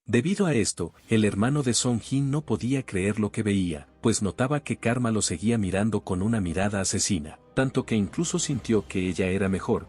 Debido a esto, el hermano de Song-Jin no podía creer lo que veía, pues notaba que Karma lo seguía mirando con una mirada asesina, tanto que incluso sintió que ella era mejor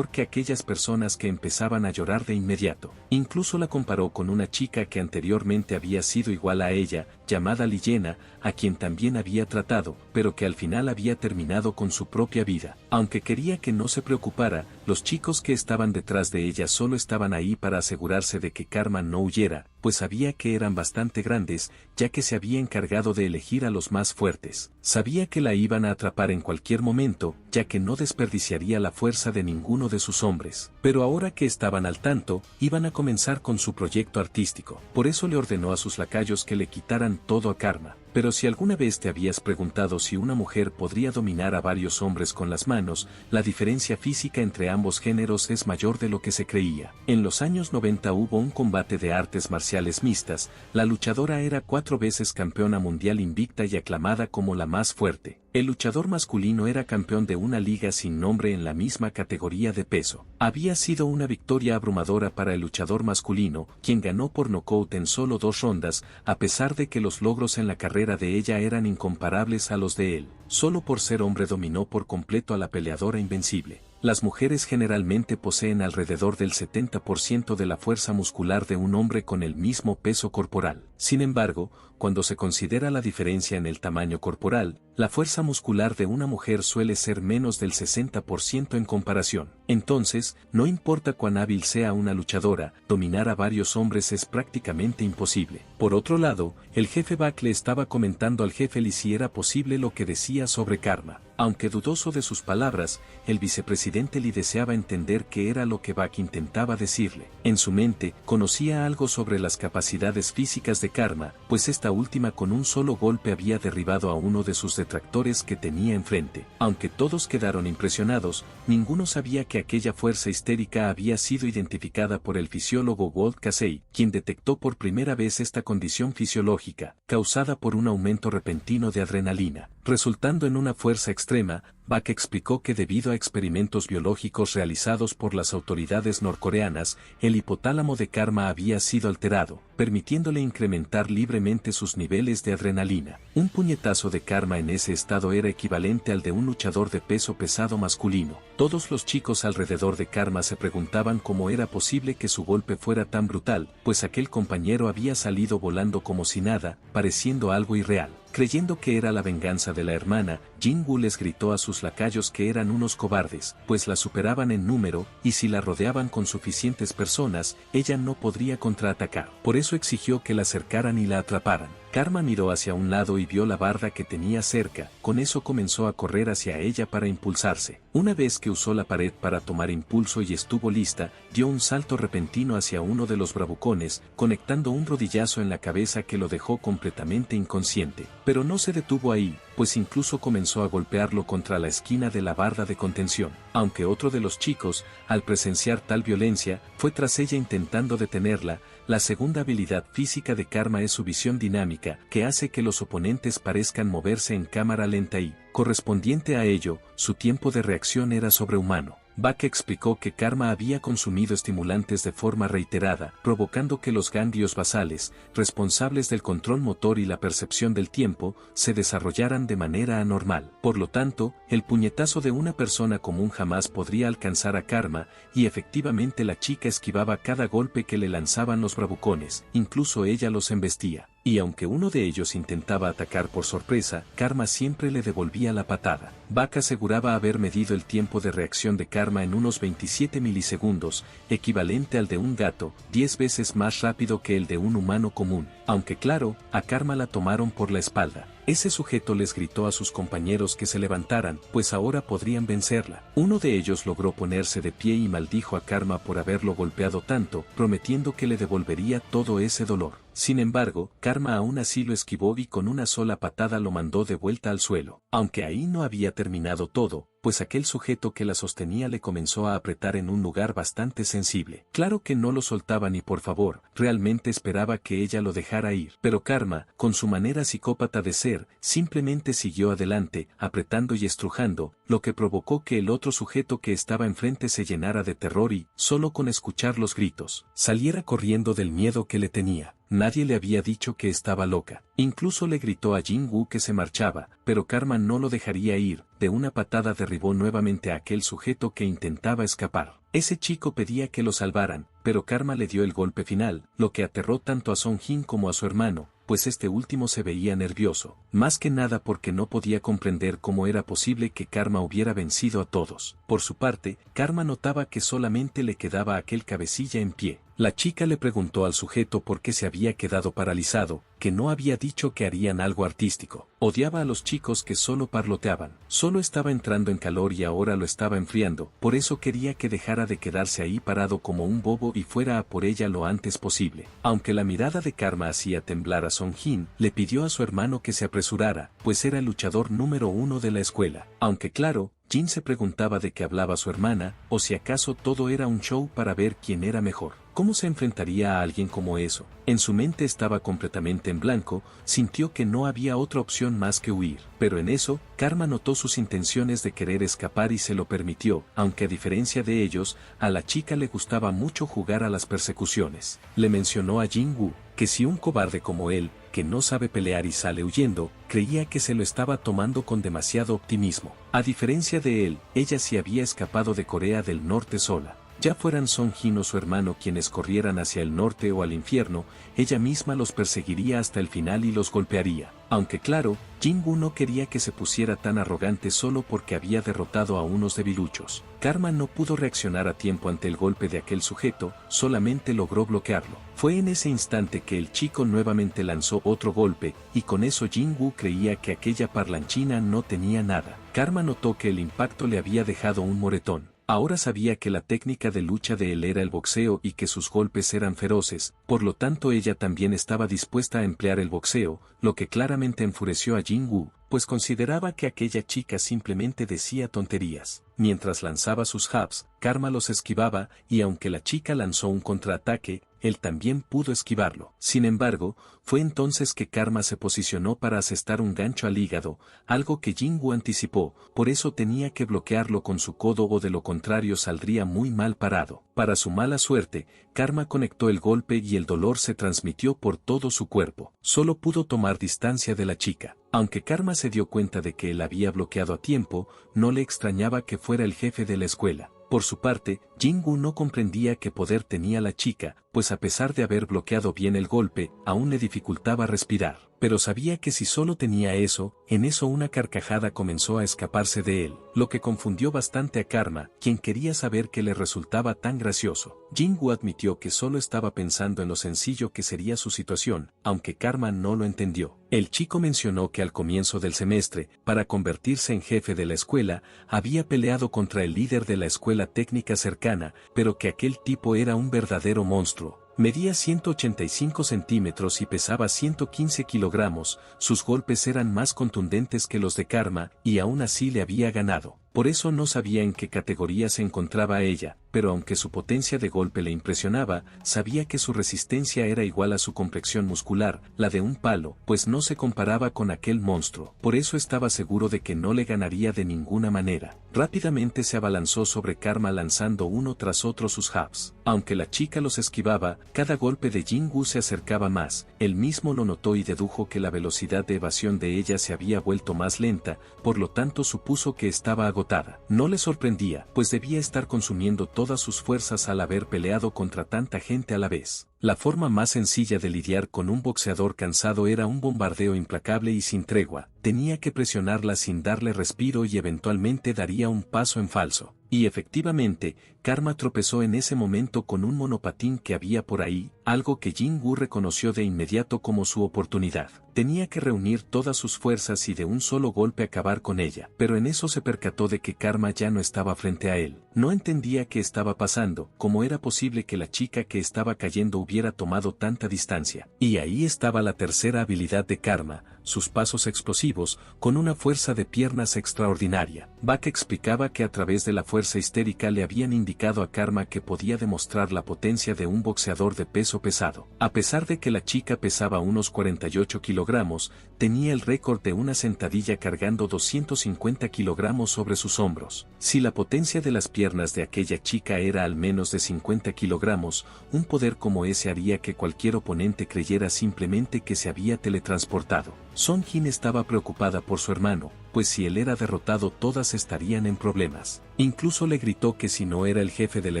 que aquellas personas que empezaban a llorar de inmediato. Incluso la comparó con una chica que anteriormente había sido igual a ella, llamada Liyena, a quien también había tratado, pero que al final había terminado con su propia vida. Aunque quería que no se preocupara, los chicos que estaban detrás de ella solo estaban ahí para asegurarse de que Karma no huyera, pues sabía que eran bastante grandes, ya que se había encargado de elegir a los más fuertes. Sabía que la iban a atrapar en cualquier momento, ya que no desperdiciaría la fuerza de ninguno de sus hombres. Pero ahora que estaban al tanto, iban a comenzar con su proyecto artístico. Por eso le ordenó a sus lacayos que le quitaran todo a Karma. Pero si alguna vez te habías preguntado si una mujer podría dominar a varios hombres con las manos, la diferencia física entre ambos géneros es mayor de lo que se creía. En los años 90 hubo un combate de artes marciales mixtas, la luchadora era 4 veces campeona mundial invicta y aclamada como la más fuerte. El luchador masculino era campeón de una liga sin nombre en la misma categoría de peso. Había sido una victoria abrumadora para el luchador masculino, quien ganó por nocaut en solo 2 rondas, a pesar de que los logros en la carrera de ella eran incomparables a los de él. Solo por ser hombre dominó por completo a la peleadora invencible. Las mujeres generalmente poseen alrededor del 70% de la fuerza muscular de un hombre con el mismo peso corporal. Sin embargo, cuando se considera la diferencia en el tamaño corporal, la fuerza muscular de una mujer suele ser menos del 60% en comparación. Entonces, no importa cuán hábil sea una luchadora, dominar a varios hombres es prácticamente imposible. Por otro lado, el jefe Bak le estaba comentando al jefe Lee si era posible lo que decía sobre Karma. Aunque dudoso de sus palabras, el vicepresidente Lee deseaba entender qué era lo que Bak intentaba decirle. En su mente, conocía algo sobre las capacidades físicas de Karma, pues esta última con un solo golpe había derribado a uno de sus detractores que tenía enfrente. Aunque todos quedaron impresionados, ninguno sabía que aquella fuerza histérica había sido identificada por el fisiólogo Walt Casey, quien detectó por primera vez esta condición fisiológica, causada por un aumento repentino de adrenalina, resultando en una fuerza extrema. Bak explicó que debido a experimentos biológicos realizados por las autoridades norcoreanas, el hipotálamo de Karma había sido alterado, permitiéndole incrementar libremente sus niveles de adrenalina. Un puñetazo de Karma en ese estado era equivalente al de un luchador de peso pesado masculino. Todos los chicos alrededor de Karma se preguntaban cómo era posible que su golpe fuera tan brutal, pues aquel compañero había salido volando como si nada, pareciendo algo irreal. Creyendo que era la venganza de la hermana, Jin-woo les gritó a sus lacayos que eran unos cobardes, pues la superaban en número, y si la rodeaban con suficientes personas, ella no podría contraatacar. Por eso exigió que la acercaran y la atraparan. Karma miró hacia un lado y vio la barda que tenía cerca, con eso comenzó a correr hacia ella para impulsarse. Una vez que usó la pared para tomar impulso y estuvo lista, dio un salto repentino hacia uno de los bravucones, conectando un rodillazo en la cabeza que lo dejó completamente inconsciente. Pero no se detuvo ahí, pues incluso comenzó a golpearlo contra la esquina de la barda de contención. Aunque otro de los chicos, al presenciar tal violencia, fue tras ella intentando detenerla. La segunda habilidad física de Karma es su visión dinámica, que hace que los oponentes parezcan moverse en cámara lenta y, correspondiente a ello, su tiempo de reacción era sobrehumano. Bak explicó que Karma había consumido estimulantes de forma reiterada, provocando que los ganglios basales, responsables del control motor y la percepción del tiempo, se desarrollaran de manera anormal. Por lo tanto, el puñetazo de una persona común jamás podría alcanzar a Karma, y efectivamente la chica esquivaba cada golpe que le lanzaban los bravucones, incluso ella los embestía. Y aunque uno de ellos intentaba atacar por sorpresa, Karma siempre le devolvía la patada. Bak aseguraba haber medido el tiempo de reacción de Karma en unos 27 milisegundos, equivalente al de un gato, 10 veces más rápido que el de un humano común. Aunque claro, a Karma la tomaron por la espalda. Ese sujeto les gritó a sus compañeros que se levantaran, pues ahora podrían vencerla. Uno de ellos logró ponerse de pie y maldijo a Karma por haberlo golpeado tanto, prometiendo que le devolvería todo ese dolor. Sin embargo, Karma aún así lo esquivó y con una sola patada lo mandó de vuelta al suelo. Aunque ahí no había terminado todo, pues aquel sujeto que la sostenía le comenzó a apretar en un lugar bastante sensible. Claro que no lo soltaba ni por favor, realmente esperaba que ella lo dejara ir. Pero Karma, con su manera psicópata de ser, simplemente siguió adelante, apretando y estrujando, lo que provocó que el otro sujeto que estaba enfrente se llenara de terror y, solo con escuchar los gritos, saliera corriendo del miedo que le tenía. Nadie le había dicho que estaba loca. Incluso le gritó a Jin-Woo que se marchaba, pero Karma no lo dejaría ir. De una patada derribó nuevamente a aquel sujeto que intentaba escapar. Ese chico pedía que lo salvaran, pero Karma le dio el golpe final, lo que aterró tanto a Song-Jin como a su hermano, pues este último se veía nervioso, más que nada porque no podía comprender cómo era posible que Karma hubiera vencido a todos. Por su parte, Karma notaba que solamente le quedaba aquel cabecilla en pie. La chica le preguntó al sujeto por qué se había quedado paralizado, que no había dicho que harían algo artístico. Odiaba a los chicos que solo parloteaban. Solo estaba entrando en calor y ahora lo estaba enfriando, por eso quería que dejara de quedarse ahí parado como un bobo y fuera a por ella lo antes posible. Aunque la mirada de Karma hacía temblar a Song-Jin, le pidió a su hermano que se apresurara, pues era el luchador número 1 de la escuela. Aunque claro, Jin se preguntaba de qué hablaba su hermana, o si acaso todo era un show para ver quién era mejor. ¿Cómo se enfrentaría a alguien como eso? En su mente estaba completamente en blanco, sintió que no había otra opción más que huir. Pero en eso, Karma notó sus intenciones de querer escapar y se lo permitió, aunque a diferencia de ellos, a la chica le gustaba mucho jugar a las persecuciones. Le mencionó a Jin-Woo que si un cobarde como él, que no sabe pelear y sale huyendo, creía que se lo estaba tomando con demasiado optimismo. A diferencia de él, ella sí había escapado de Corea del Norte sola. Ya fueran Song-Jin o su hermano quienes corrieran hacia el norte o al infierno, ella misma los perseguiría hasta el final y los golpearía. Aunque claro, Jin-Woo no quería que se pusiera tan arrogante solo porque había derrotado a unos debiluchos. Karma no pudo reaccionar a tiempo ante el golpe de aquel sujeto, solamente logró bloquearlo. Fue en ese instante que el chico nuevamente lanzó otro golpe, y con eso Jin-Woo creía que aquella parlanchina no tenía nada. Karma notó que el impacto le había dejado un moretón. Ahora sabía que la técnica de lucha de él era el boxeo y que sus golpes eran feroces, por lo tanto ella también estaba dispuesta a emplear el boxeo, lo que claramente enfureció a Jin-Woo, pues consideraba que aquella chica simplemente decía tonterías. Mientras lanzaba sus jabs, Karma los esquivaba, y aunque la chica lanzó un contraataque, él también pudo esquivarlo. Sin embargo, fue entonces que Karma se posicionó para asestar un gancho al hígado, algo que Jin-Woo anticipó, por eso tenía que bloquearlo con su codo o de lo contrario saldría muy mal parado. Para su mala suerte, Karma conectó el golpe y el dolor se transmitió por todo su cuerpo. Solo pudo tomar distancia de la chica. Aunque Karma se dio cuenta de que él había bloqueado a tiempo, no le extrañaba que fuera el jefe de la escuela. Por su parte, Jin-Woo no comprendía qué poder tenía la chica, pues a pesar de haber bloqueado bien el golpe, aún le dificultaba respirar. Pero sabía que si solo tenía eso, en eso una carcajada comenzó a escaparse de él, lo que confundió bastante a Karma, quien quería saber qué le resultaba tan gracioso. Jin-Woo admitió que solo estaba pensando en lo sencillo que sería su situación, aunque Karma no lo entendió. El chico mencionó que al comienzo del semestre, para convertirse en jefe de la escuela, había peleado contra el líder de la escuela técnica cercana, pero que aquel tipo era un verdadero monstruo. Medía 185 centímetros y pesaba 115 kilogramos, sus golpes eran más contundentes que los de Karma, y aún así le había ganado. Por eso no sabía en qué categoría se encontraba ella, pero aunque su potencia de golpe le impresionaba, sabía que su resistencia era igual a su complexión muscular, la de un palo, pues no se comparaba con aquel monstruo. Por eso estaba seguro de que no le ganaría de ninguna manera. Rápidamente se abalanzó sobre Karma lanzando uno tras otro sus jabs. Aunque la chica los esquivaba, cada golpe de Jin-Woo se acercaba más. Él mismo lo notó y dedujo que la velocidad de evasión de ella se había vuelto más lenta, por lo tanto supuso que estaba agotada. No le sorprendía, pues debía estar consumiendo todas sus fuerzas al haber peleado contra tanta gente a la vez. La forma más sencilla de lidiar con un boxeador cansado era un bombardeo implacable y sin tregua. Tenía que presionarla sin darle respiro y eventualmente daría un paso en falso. Y efectivamente, Karma tropezó en ese momento con un monopatín que había por ahí, algo que Jin-Woo reconoció de inmediato como su oportunidad. Tenía que reunir todas sus fuerzas y de un solo golpe acabar con ella, pero en eso se percató de que Karma ya no estaba frente a él. No entendía qué estaba pasando, cómo era posible que la chica que estaba cayendo hubiera tomado tanta distancia. Y ahí estaba la tercera habilidad de Karma, sus pasos explosivos, con una fuerza de piernas extraordinaria. Bak explicaba que a través de la fuerza histérica le habían indicado indicado a Karma que podía demostrar la potencia de un boxeador de peso pesado. A pesar de que la chica pesaba unos 48 kilogramos, tenía el récord de una sentadilla cargando 250 kilogramos sobre sus hombros. Si la potencia de las piernas de aquella chica era al menos de 50 kilogramos, un poder como ese haría que cualquier oponente creyera simplemente que se había teletransportado. Song Jin estaba preocupada por su hermano, pues si él era derrotado todas estarían en problemas. Incluso le gritó que si no era el jefe de la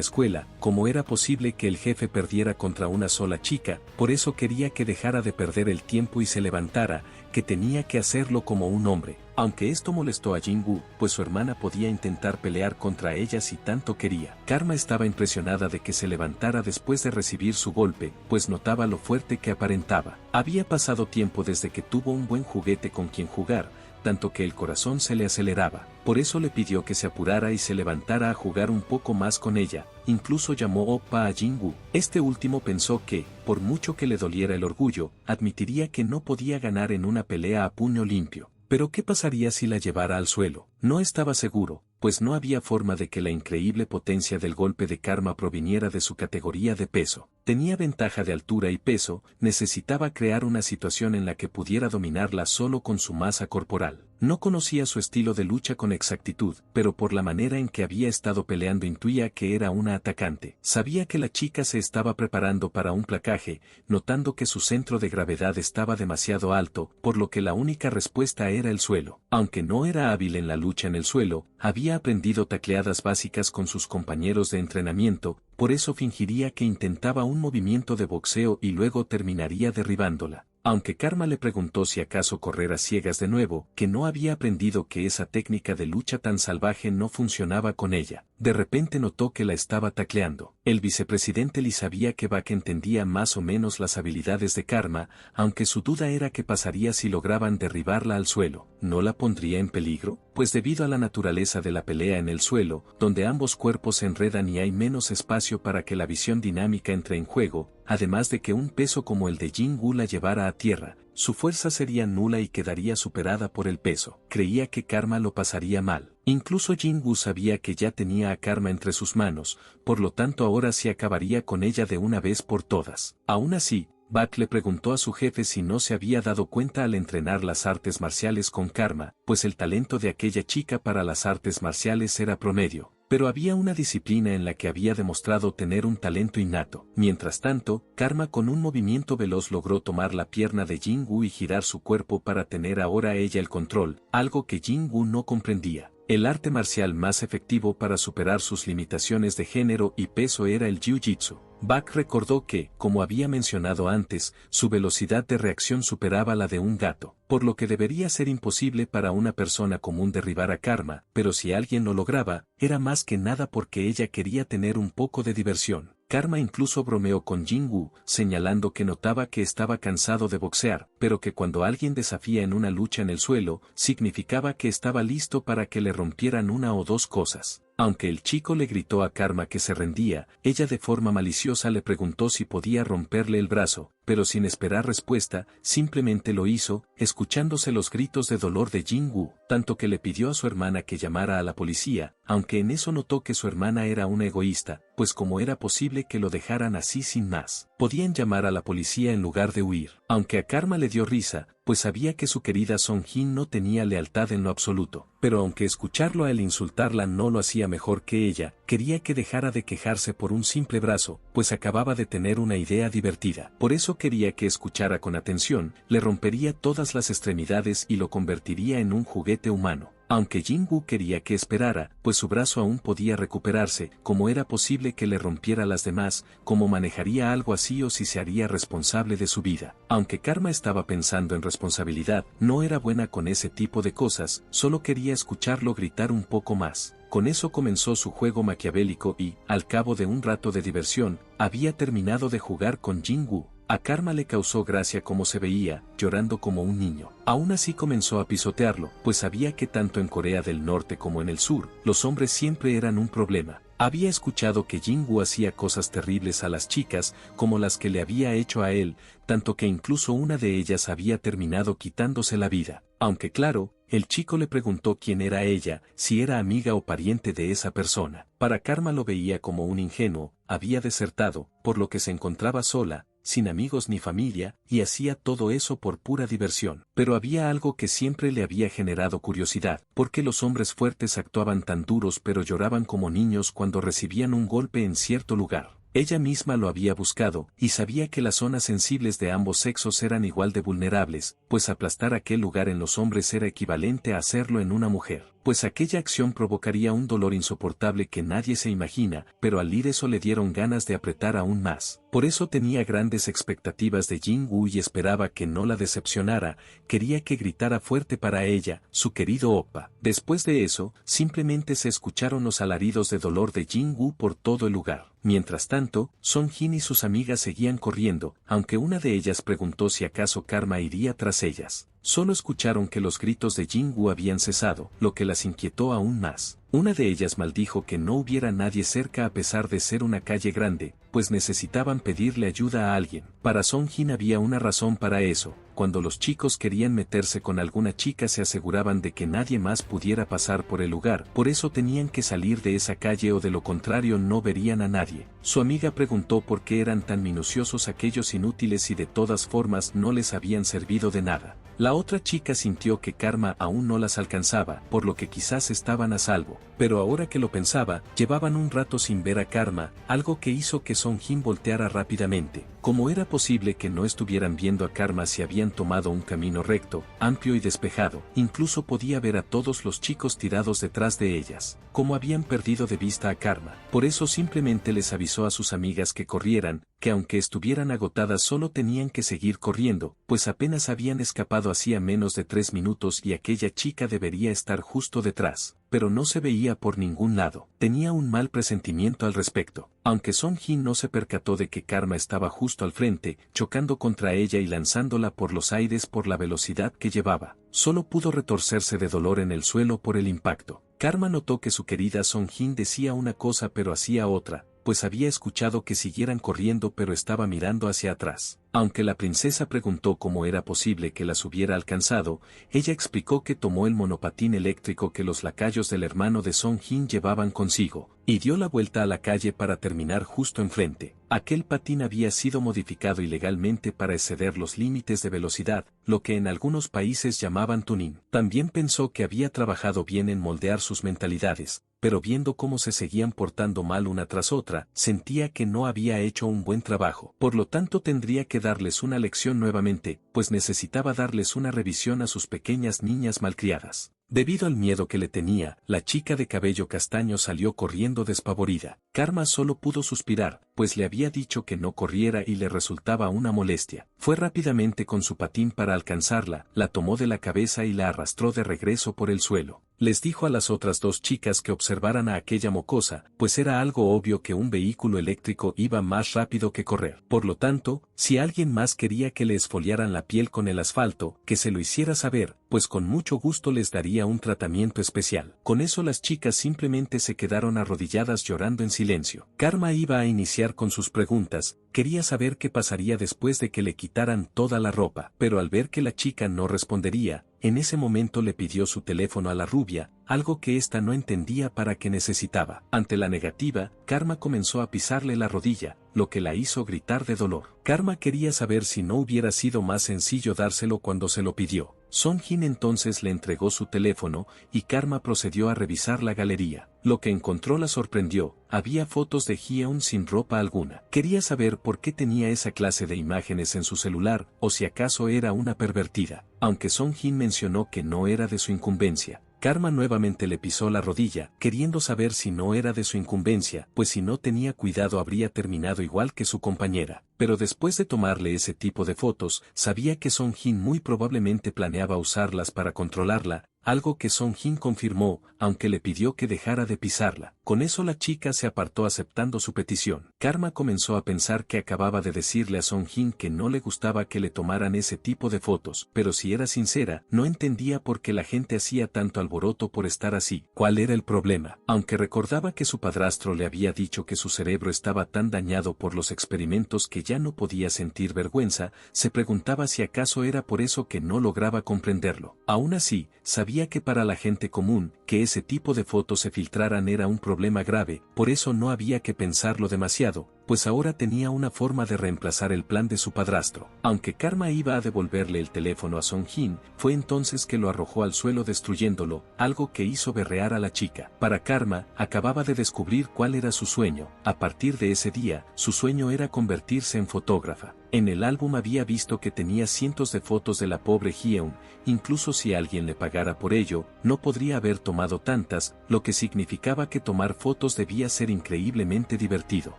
escuela, ¿cómo era posible que el jefe perdiera contra una sola chica? Por eso quería que dejara de perder el tiempo y se levantara, que tenía que hacerlo como un hombre. Aunque esto molestó a Jin-Woo, pues su hermana podía intentar pelear contra ella si tanto quería. Karma estaba impresionada de que se levantara después de recibir su golpe, pues notaba lo fuerte que aparentaba. Había pasado tiempo desde que tuvo un buen juguete con quien jugar, tanto que el corazón se le aceleraba. Por eso le pidió que se apurara y se levantara a jugar un poco más con ella. Incluso llamó Oppa a Jin-Woo. Este último pensó que, por mucho que le doliera el orgullo, admitiría que no podía ganar en una pelea a puño limpio. Pero ¿qué pasaría si la llevara al suelo? No estaba seguro, pues no había forma de que la increíble potencia del golpe de Karma proviniera de su categoría de peso. Tenía ventaja de altura y peso, necesitaba crear una situación en la que pudiera dominarla solo con su masa corporal. No conocía su estilo de lucha con exactitud, pero por la manera en que había estado peleando intuía que era una atacante. Sabía que la chica se estaba preparando para un placaje, notando que su centro de gravedad estaba demasiado alto, por lo que la única respuesta era el suelo. Aunque no era hábil en la lucha en el suelo, había aprendido tacleadas básicas con sus compañeros de entrenamiento, por eso fingiría que intentaba un movimiento de boxeo y luego terminaría derribándola. Aunque Karma le preguntó si acaso correr a ciegas de nuevo, que no había aprendido que esa técnica de lucha tan salvaje no funcionaba con ella. De repente notó que la estaba tacleando. El vicepresidente Lee sabía que Bak entendía más o menos las habilidades de Karma, aunque su duda era qué pasaría si lograban derribarla al suelo. ¿No la pondría en peligro? Pues debido a la naturaleza de la pelea en el suelo, donde ambos cuerpos se enredan y hay menos espacio para que la visión dinámica entre en juego, además de que un peso como el de Jin-Woo la llevara a tierra, su fuerza sería nula y quedaría superada por el peso. Creía que Karma lo pasaría mal. Incluso Jin-Woo sabía que ya tenía a Karma entre sus manos, por lo tanto ahora sí acabaría con ella de una vez por todas. Aún así, Bak le preguntó a su jefe si no se había dado cuenta al entrenar las artes marciales con Karma, pues el talento de aquella chica para las artes marciales era promedio. Pero había una disciplina en la que había demostrado tener un talento innato. Mientras tanto, Karma con un movimiento veloz logró tomar la pierna de Jin-Woo y girar su cuerpo para tener ahora ella el control, algo que Jin-Woo no comprendía. El arte marcial más efectivo para superar sus limitaciones de género y peso era el Jiu-Jitsu. Bak recordó que, como había mencionado antes, su velocidad de reacción superaba la de un gato, por lo que debería ser imposible para una persona común derribar a Karma, pero si alguien lo lograba, era más que nada porque ella quería tener un poco de diversión. Karma incluso bromeó con Jin-Woo, señalando que notaba que estaba cansado de boxear, pero que cuando alguien desafía en una lucha en el suelo, significaba que estaba listo para que le rompieran una o dos cosas. Aunque el chico le gritó a Karma que se rendía, ella de forma maliciosa le preguntó si podía romperle el brazo, pero sin esperar respuesta, simplemente lo hizo, escuchándose los gritos de dolor de Jin-Woo, tanto que le pidió a su hermana que llamara a la policía, aunque en eso notó que su hermana era una egoísta, pues como era posible que lo dejaran así sin más. Podían llamar a la policía en lugar de huir. Aunque a Karma le dio risa, pues sabía que su querida Song Jin no tenía lealtad en lo absoluto. Pero aunque escucharlo a él insultarla no lo hacía mejor que ella, quería que dejara de quejarse por un simple brazo, pues acababa de tener una idea divertida. Por eso quería que escuchara con atención, le rompería todas las extremidades y lo convertiría en un juguete humano. Aunque Jin-Woo quería que esperara, pues su brazo aún podía recuperarse, ¿cómo era posible que le rompiera las demás? ¿Cómo manejaría algo así o si se haría responsable de su vida? Aunque Karma estaba pensando en responsabilidad, no era buena con ese tipo de cosas, solo quería escucharlo gritar un poco más. Con eso comenzó su juego maquiavélico y, al cabo de un rato de diversión, había terminado de jugar con Jin-Woo. A Karma le causó gracia cómo se veía, llorando como un niño. Aún así comenzó a pisotearlo, pues sabía que tanto en Corea del Norte como en el sur, los hombres siempre eran un problema. Había escuchado que Jin-Woo hacía cosas terribles a las chicas, como las que le había hecho a él, tanto que incluso una de ellas había terminado quitándose la vida. Aunque claro, El chico le preguntó quién era ella, si era amiga o pariente de esa persona. Para Karma lo veía como un ingenuo, había desertado, por lo que se encontraba sola, sin amigos ni familia, y hacía todo eso por pura diversión. Pero había algo que siempre le había generado curiosidad, ¿por qué los hombres fuertes actuaban tan duros pero lloraban como niños cuando recibían un golpe en cierto lugar? Ella misma lo había buscado, y sabía que las zonas sensibles de ambos sexos eran igual de vulnerables, pues aplastar aquel lugar en los hombres era equivalente a hacerlo en una mujer. Pues aquella acción provocaría un dolor insoportable que nadie se imagina, pero al ir eso le dieron ganas de apretar aún más. Por eso tenía grandes expectativas de Jin-Woo y esperaba que no la decepcionara, quería que gritara fuerte para ella, su querido Oppa. Después de eso, simplemente se escucharon los alaridos de dolor de Jin-Woo por todo el lugar. Mientras tanto, Song-Jin y sus amigas seguían corriendo, aunque una de ellas preguntó si acaso Karma iría tras ellas. Solo escucharon que los gritos de Jin-Woo habían cesado, lo que las inquietó aún más. Una de ellas maldijo que no hubiera nadie cerca a pesar de ser una calle grande, pues necesitaban pedirle ayuda a alguien. Para Song-Jin había una razón para eso. Cuando los chicos querían meterse con alguna chica se aseguraban de que nadie más pudiera pasar por el lugar, por eso tenían que salir de esa calle o de lo contrario no verían a nadie. Su amiga preguntó por qué eran tan minuciosos aquellos inútiles y de todas formas no les habían servido de nada. La otra chica sintió que Karma aún no las alcanzaba, por lo que quizás estaban a salvo, pero ahora que lo pensaba, llevaban un rato sin ver a Karma, algo que hizo que Song-Jin volteara rápidamente. ¿Cómo era posible que no estuvieran viendo a Karma si habían tomado un camino recto, amplio y despejado? Incluso podía ver a todos los chicos tirados detrás de ellas. ¿Cómo habían perdido de vista a Karma? Por eso simplemente les avisó a sus amigas que corrieran, que aunque estuvieran agotadas solo tenían que seguir corriendo, pues apenas habían escapado hacía menos de 3 minutos y aquella chica debería estar justo detrás, pero no se veía por ningún lado. Tenía un mal presentimiento al respecto. Aunque Song-Jin no se percató de que Karma estaba justo al frente, chocando contra ella y lanzándola por los aires por la velocidad que llevaba, solo pudo retorcerse de dolor en el suelo por el impacto. Karma notó que su querida Song-Jin decía una cosa pero hacía otra, pues había escuchado que siguieran corriendo pero estaba mirando hacia atrás. Aunque la princesa preguntó cómo era posible que las hubiera alcanzado, ella explicó que tomó el monopatín eléctrico que los lacayos del hermano de Song-Jin llevaban consigo, y dio la vuelta a la calle para terminar justo enfrente. Aquel patín había sido modificado ilegalmente para exceder los límites de velocidad, lo que en algunos países llamaban tuning. También pensó que había trabajado bien en moldear sus mentalidades, pero viendo cómo se seguían portando mal una tras otra, sentía que no había hecho un buen trabajo. Por lo tanto tendría que darles una lección nuevamente, pues necesitaba darles una revisión a sus pequeñas niñas malcriadas. Debido al miedo que le tenía, la chica de cabello castaño salió corriendo despavorida. Karma solo pudo suspirar, pues le había dicho que no corriera y le resultaba una molestia. Fue rápidamente con su patín para alcanzarla, la tomó de la cabeza y la arrastró de regreso por el suelo. Les dijo a las otras dos chicas que observaran a aquella mocosa, pues era algo obvio que un vehículo eléctrico iba más rápido que correr. Por lo tanto, si alguien más quería que le esfoliaran la piel con el asfalto, que se lo hiciera saber, pues con mucho gusto les daría un tratamiento especial. Con eso las chicas simplemente se quedaron arrodilladas llorando en silencio. Karma iba a iniciar con sus preguntas, quería saber qué pasaría después de que le quitaran toda la ropa, pero al ver que la chica no respondería, en ese momento le pidió su teléfono a la rubia, algo que ésta no entendía para qué necesitaba. Ante la negativa, Karma comenzó a pisarle la rodilla, lo que la hizo gritar de dolor. Karma quería saber si no hubiera sido más sencillo dárselo cuando se lo pidió. Song-Jin entonces le entregó su teléfono y Karma procedió a revisar la galería. Lo que encontró la sorprendió, había fotos de Hyeon sin ropa alguna. Quería saber por qué tenía esa clase de imágenes en su celular o si acaso era una pervertida. Aunque Song-Jin mencionó que no era de su incumbencia, Karma nuevamente le pisó la rodilla, queriendo saber si no era de su incumbencia, pues si no tenía cuidado habría terminado igual que su compañera. Pero después de tomarle ese tipo de fotos, sabía que Song-Jin muy probablemente planeaba usarlas para controlarla, algo que Song-Jin confirmó, aunque le pidió que dejara de pisarla. Con eso la chica se apartó aceptando su petición. Karma comenzó a pensar que acababa de decirle a Song-jin que no le gustaba que le tomaran ese tipo de fotos, pero si era sincera, no entendía por qué la gente hacía tanto alboroto por estar así. ¿Cuál era el problema? Aunque recordaba que su padrastro le había dicho que su cerebro estaba tan dañado por los experimentos que ya no podía sentir vergüenza, se preguntaba si acaso era por eso que no lograba comprenderlo. Aún así, sabía que para la gente común, que ese tipo de fotos se filtraran era un problema grave, por eso no había que pensarlo demasiado, pues ahora tenía una forma de reemplazar el plan de su padrastro. Aunque Karma iba a devolverle el teléfono a Song-jin, fue entonces que lo arrojó al suelo destruyéndolo, algo que hizo berrear a la chica. Para Karma, acababa de descubrir cuál era su sueño. A partir de ese día, su sueño era convertirse en fotógrafa. En el álbum había visto que tenía cientos de fotos de la pobre Hyeon, incluso si alguien le pagara por ello, no podría haber tomado tantas, lo que significaba que tomar fotos debía ser increíblemente divertido.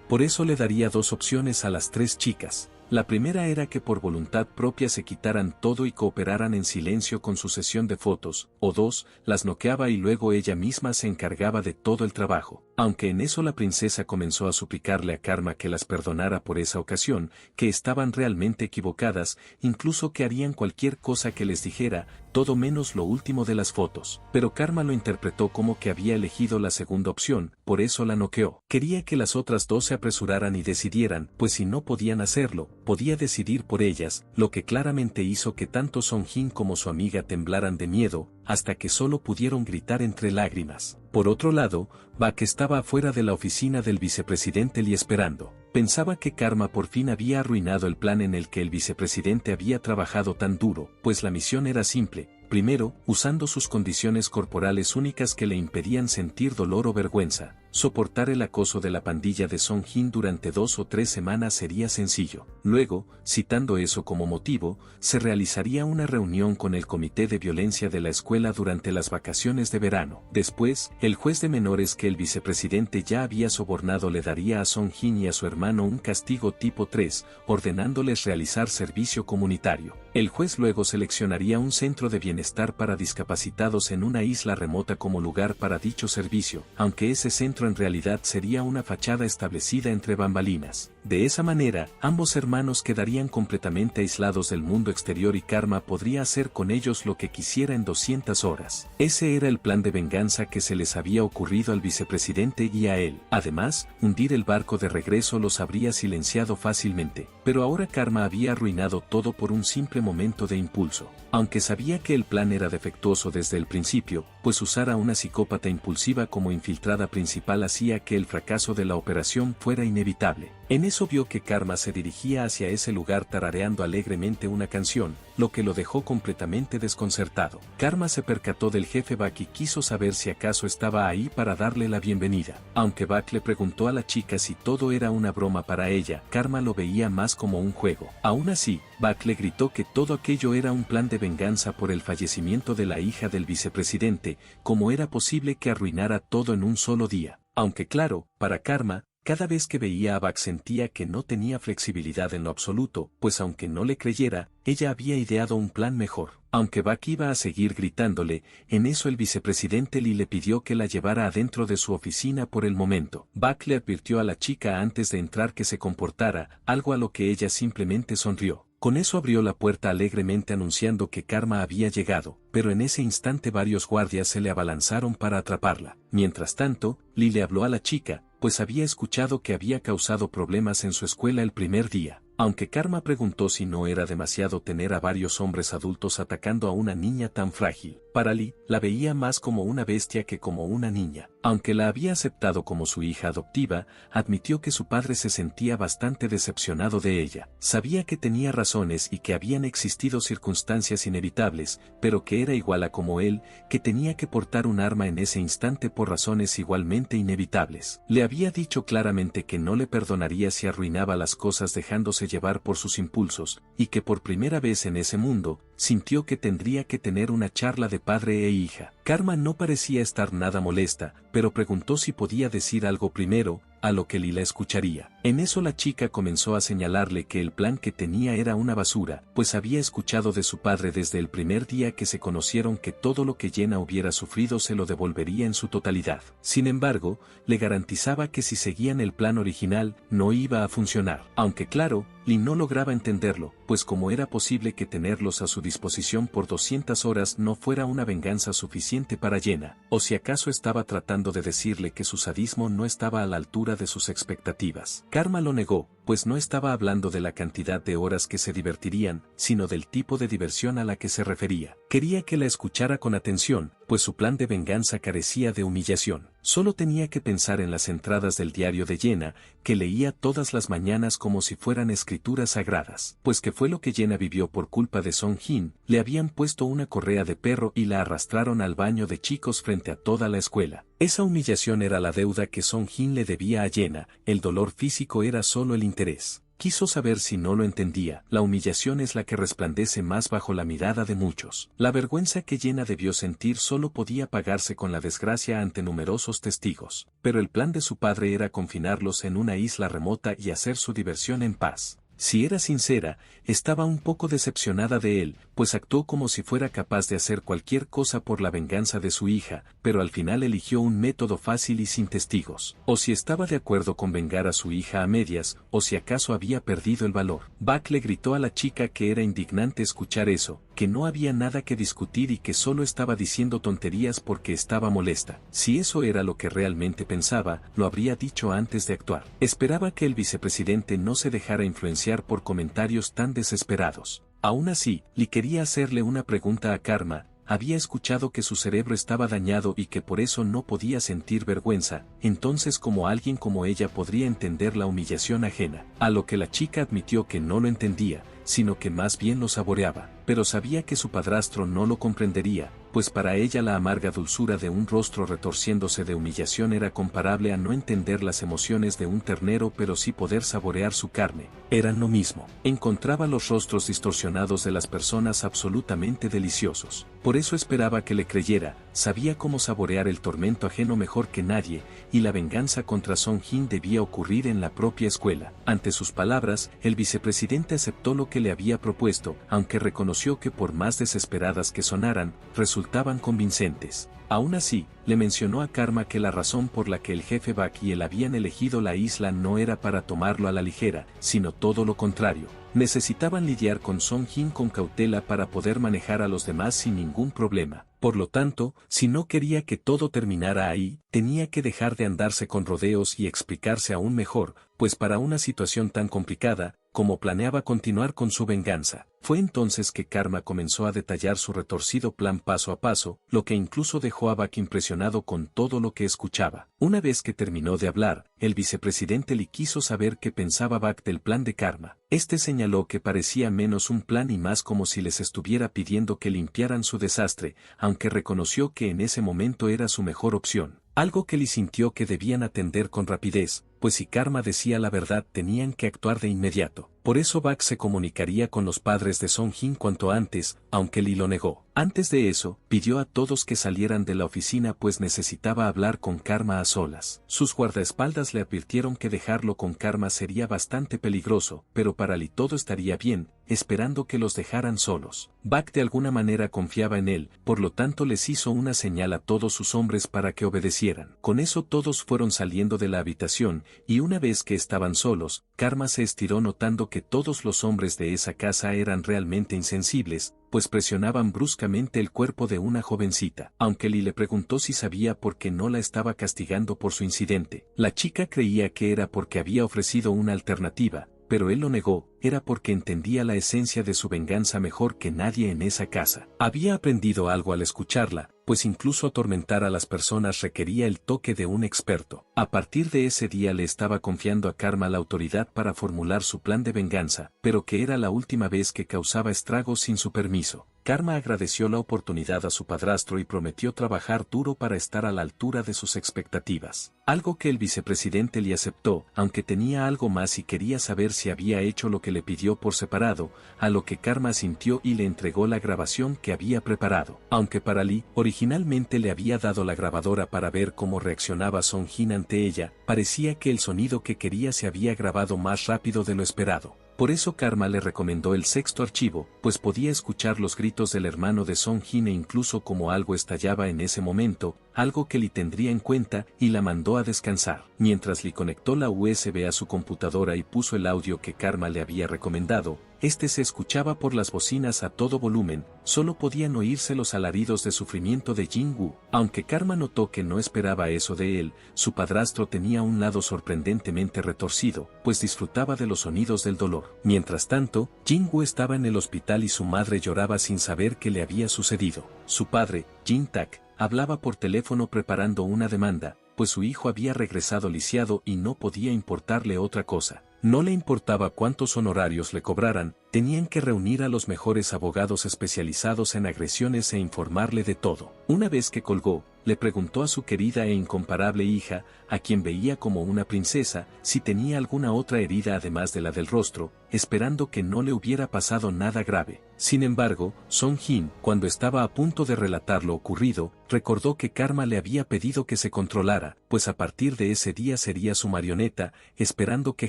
Por eso le daría dos opciones a las tres chicas. La primera era que por voluntad propia se quitaran todo y cooperaran en silencio con su sesión de fotos, o dos, las noqueaba y luego ella misma se encargaba de todo el trabajo. Aunque en eso la princesa comenzó a suplicarle a Karma que las perdonara por esa ocasión, que estaban realmente equivocadas, incluso que harían cualquier cosa que les dijera, todo menos lo último de las fotos. Pero Karma lo interpretó como que había elegido la segunda opción, por eso la noqueó. Quería que las otras dos se apresuraran y decidieran, pues si no podían hacerlo, podía decidir por ellas, lo que claramente hizo que tanto Song-jin como su amiga temblaran de miedo, hasta que solo pudieron gritar entre lágrimas. Por otro lado, Bak estaba afuera de la oficina del vicepresidente Lee esperando. Pensaba que Karma por fin había arruinado el plan en el que el vicepresidente había trabajado tan duro, pues la misión era simple. Primero, usando sus condiciones corporales únicas que le impedían sentir dolor o vergüenza, soportar el acoso de la pandilla de Song-jin durante 2 o 3 semanas sería sencillo. Luego, citando eso como motivo, se realizaría una reunión con el comité de violencia de la escuela durante las vacaciones de verano. Después, el juez de menores que el vicepresidente ya había sobornado le daría a Song-jin y a su hermano un castigo tipo 3, ordenándoles realizar servicio comunitario. El juez luego seleccionaría un centro de bienestar para discapacitados en una isla remota como lugar para dicho servicio, aunque ese centro en realidad sería una fachada establecida entre bambalinas. De esa manera, ambos hermanos quedarían completamente aislados del mundo exterior y Karma podría hacer con ellos lo que quisiera en 200 horas. Ese era el plan de venganza que se les había ocurrido al vicepresidente y a él. Además, hundir el barco de regreso los habría silenciado fácilmente. Pero ahora Karma había arruinado todo por un simple momento de impulso. Aunque sabía que el plan era defectuoso desde el principio, pues usar a una psicópata impulsiva como infiltrada principal hacía que el fracaso de la operación fuera inevitable. En eso vio que Karma se dirigía hacia ese lugar tarareando alegremente una canción, lo que lo dejó completamente desconcertado. Karma se percató del jefe Bak y quiso saber si acaso estaba ahí para darle la bienvenida. Aunque Bak le preguntó a la chica si todo era una broma para ella, Karma lo veía más como un juego. Aún así, Bak le gritó que todo aquello era un plan de venganza por el fallecimiento de la hija del vicepresidente, como era posible que arruinara todo en un solo día. Aunque claro, para Karma, cada vez que veía a Bak sentía que no tenía flexibilidad en lo absoluto, pues aunque no le creyera, ella había ideado un plan mejor. Aunque Bak iba a seguir gritándole, en eso el vicepresidente Lee le pidió que la llevara adentro de su oficina por el momento. Bak le advirtió a la chica antes de entrar que se comportara, algo a lo que ella simplemente sonrió. Con eso abrió la puerta alegremente anunciando que Karma había llegado, pero en ese instante varios guardias se le abalanzaron para atraparla. Mientras tanto, Lee le habló a la chica, pues había escuchado que había causado problemas en su escuela el primer día. Aunque Karma preguntó si no era demasiado tener a varios hombres adultos atacando a una niña tan frágil, para Lee, la veía más como una bestia que como una niña. Aunque la había aceptado como su hija adoptiva, admitió que su padre se sentía bastante decepcionado de ella. Sabía que tenía razones y que habían existido circunstancias inevitables, pero que era igual a como él, que tenía que portar un arma en ese instante por razones igualmente inevitables. Le había dicho claramente que no le perdonaría si arruinaba las cosas dejándose llevar por sus impulsos, y que por primera vez en ese mundo, sintió que tendría que tener una charla de padre e hija. Karma no parecía estar nada molesta, pero preguntó si podía decir algo primero, a lo que Lee la escucharía. En eso la chica comenzó a señalarle que el plan que tenía era una basura, pues había escuchado de su padre desde el primer día que se conocieron que todo lo que Jenna hubiera sufrido se lo devolvería en su totalidad. Sin embargo, le garantizaba que si seguían el plan original, no iba a funcionar. Aunque claro, Lee no lograba entenderlo, pues cómo era posible que tenerlos a su disposición por 200 horas no fuera una venganza suficiente para Jenna, o si acaso estaba tratando de decirle que su sadismo no estaba a la altura de sus expectativas. Karma lo negó, pues no estaba hablando de la cantidad de horas que se divertirían, sino del tipo de diversión a la que se refería. Quería que la escuchara con atención, pues su plan de venganza carecía de humillación. Solo tenía que pensar en las entradas del diario de Jenna, que leía todas las mañanas como si fueran escrituras sagradas. Pues que fue lo que Jenna vivió por culpa de Song-Jin, le habían puesto una correa de perro y la arrastraron al baño de chicos frente a toda la escuela. Esa humillación era la deuda que Song-Jin le debía a Jenna, el dolor físico era solo el interés. Quiso saber si no lo entendía, la humillación es la que resplandece más bajo la mirada de muchos. La vergüenza que Jenna debió sentir solo podía pagarse con la desgracia ante numerosos testigos, pero el plan de su padre era confinarlos en una isla remota y hacer su diversión en paz. Si era sincera, estaba un poco decepcionada de él, pues actuó como si fuera capaz de hacer cualquier cosa por la venganza de su hija, pero al final eligió un método fácil y sin testigos. O si estaba de acuerdo con vengar a su hija a medias, o si acaso había perdido el valor. Buck le gritó a la chica que era indignante escuchar eso, que no había nada que discutir y que solo estaba diciendo tonterías porque estaba molesta. Si eso era lo que realmente pensaba, lo habría dicho antes de actuar. Esperaba que el vicepresidente no se dejara influenciar por comentarios tan desesperados. Aún así, Lee quería hacerle una pregunta a Karma. Había escuchado que su cerebro estaba dañado y que por eso no podía sentir vergüenza, entonces ¿cómo alguien como ella podría entender la humillación ajena? A lo que la chica admitió que no lo entendía, sino que más bien lo saboreaba, pero sabía que su padrastro no lo comprendería, pues para ella la amarga dulzura de un rostro retorciéndose de humillación era comparable a no entender las emociones de un ternero pero sí poder saborear su carne. Eran lo mismo. Encontraba los rostros distorsionados de las personas absolutamente deliciosos. Por eso esperaba que le creyera, sabía cómo saborear el tormento ajeno mejor que nadie, y la venganza contra Song-Jin debía ocurrir en la propia escuela. Ante sus palabras, el vicepresidente aceptó lo que le había propuesto, aunque reconoció que por más desesperadas que sonaran, resultaban convincentes. Aún así, le mencionó a Karma que la razón por la que el jefe Buck y él habían elegido la isla no era para tomarlo a la ligera, sino todo lo contrario. Necesitaban lidiar con Song-Jin con cautela para poder manejar a los demás sin ningún problema. Por lo tanto, si no quería que todo terminara ahí, tenía que dejar de andarse con rodeos y explicarse aún mejor, pues para una situación tan complicada, como planeaba continuar con su venganza. Fue entonces que Karma comenzó a detallar su retorcido plan paso a paso, lo que incluso dejó a Buck impresionado con todo lo que escuchaba. Una vez que terminó de hablar, el vicepresidente le quiso saber qué pensaba Buck del plan de Karma. Este señaló que parecía menos un plan y más como si les estuviera pidiendo que limpiaran su desastre, aunque reconoció que en ese momento era su mejor opción. Algo que Lee sintió que debían atender con rapidez, pues si Karma decía la verdad tenían que actuar de inmediato. Por eso Buck se comunicaría con los padres de Song-Jin cuanto antes, aunque Lee lo negó. Antes de eso, pidió a todos que salieran de la oficina pues necesitaba hablar con Karma a solas. Sus guardaespaldas le advirtieron que dejarlo con Karma sería bastante peligroso, pero para Lee todo estaría bien, esperando que los dejaran solos. Buck de alguna manera confiaba en él, por lo tanto les hizo una señal a todos sus hombres para que obedecieran. Con eso todos fueron saliendo de la habitación, y una vez que estaban solos, Karma se estiró notando que todos los hombres de esa casa eran realmente insensibles, pues presionaban bruscamente el cuerpo de una jovencita. Aunque Lee le preguntó si sabía por qué no la estaba castigando por su incidente, la chica creía que era porque había ofrecido una alternativa, pero él lo negó, era porque entendía la esencia de su venganza mejor que nadie en esa casa. Había aprendido algo al escucharla, pues incluso atormentar a las personas requería el toque de un experto. A partir de ese día le estaba confiando a Karma la autoridad para formular su plan de venganza, pero que era la última vez que causaba estragos sin su permiso. Karma agradeció la oportunidad a su padrastro y prometió trabajar duro para estar a la altura de sus expectativas. Algo que el vicepresidente le aceptó, aunque tenía algo más y quería saber si había hecho lo que le pidió por separado, a lo que Karma asintió y le entregó la grabación que había preparado. Aunque para Lee, originalmente le había dado la grabadora para ver cómo reaccionaba Song Jin ante ella, parecía que el sonido que quería se había grabado más rápido de lo esperado. Por eso Karma le recomendó el sexto archivo, pues podía escuchar los gritos del hermano de Song Jin e incluso como algo estallaba en ese momento, algo que Lee tendría en cuenta, y la mandó a descansar. Mientras Lee conectó la USB a su computadora y puso el audio que Karma le había recomendado, este se escuchaba por las bocinas a todo volumen, solo podían oírse los alaridos de sufrimiento de Jin-woo. Aunque Karma notó que no esperaba eso de él, su padrastro tenía un lado sorprendentemente retorcido, pues disfrutaba de los sonidos del dolor. Mientras tanto, Jin-woo estaba en el hospital y su madre lloraba sin saber qué le había sucedido. Su padre, Jin-tak, hablaba por teléfono preparando una demanda, pues su hijo había regresado lisiado y no podía importarle otra cosa. No le importaba cuántos honorarios le cobraran, tenían que reunir a los mejores abogados especializados en agresiones e informarle de todo. Una vez que colgó, le preguntó a su querida e incomparable hija, a quien veía como una princesa, si tenía alguna otra herida además de la del rostro, esperando que no le hubiera pasado nada grave. Sin embargo, Song Jin, cuando estaba a punto de relatar lo ocurrido, recordó que Karma le había pedido que se controlara, pues a partir de ese día sería su marioneta, esperando que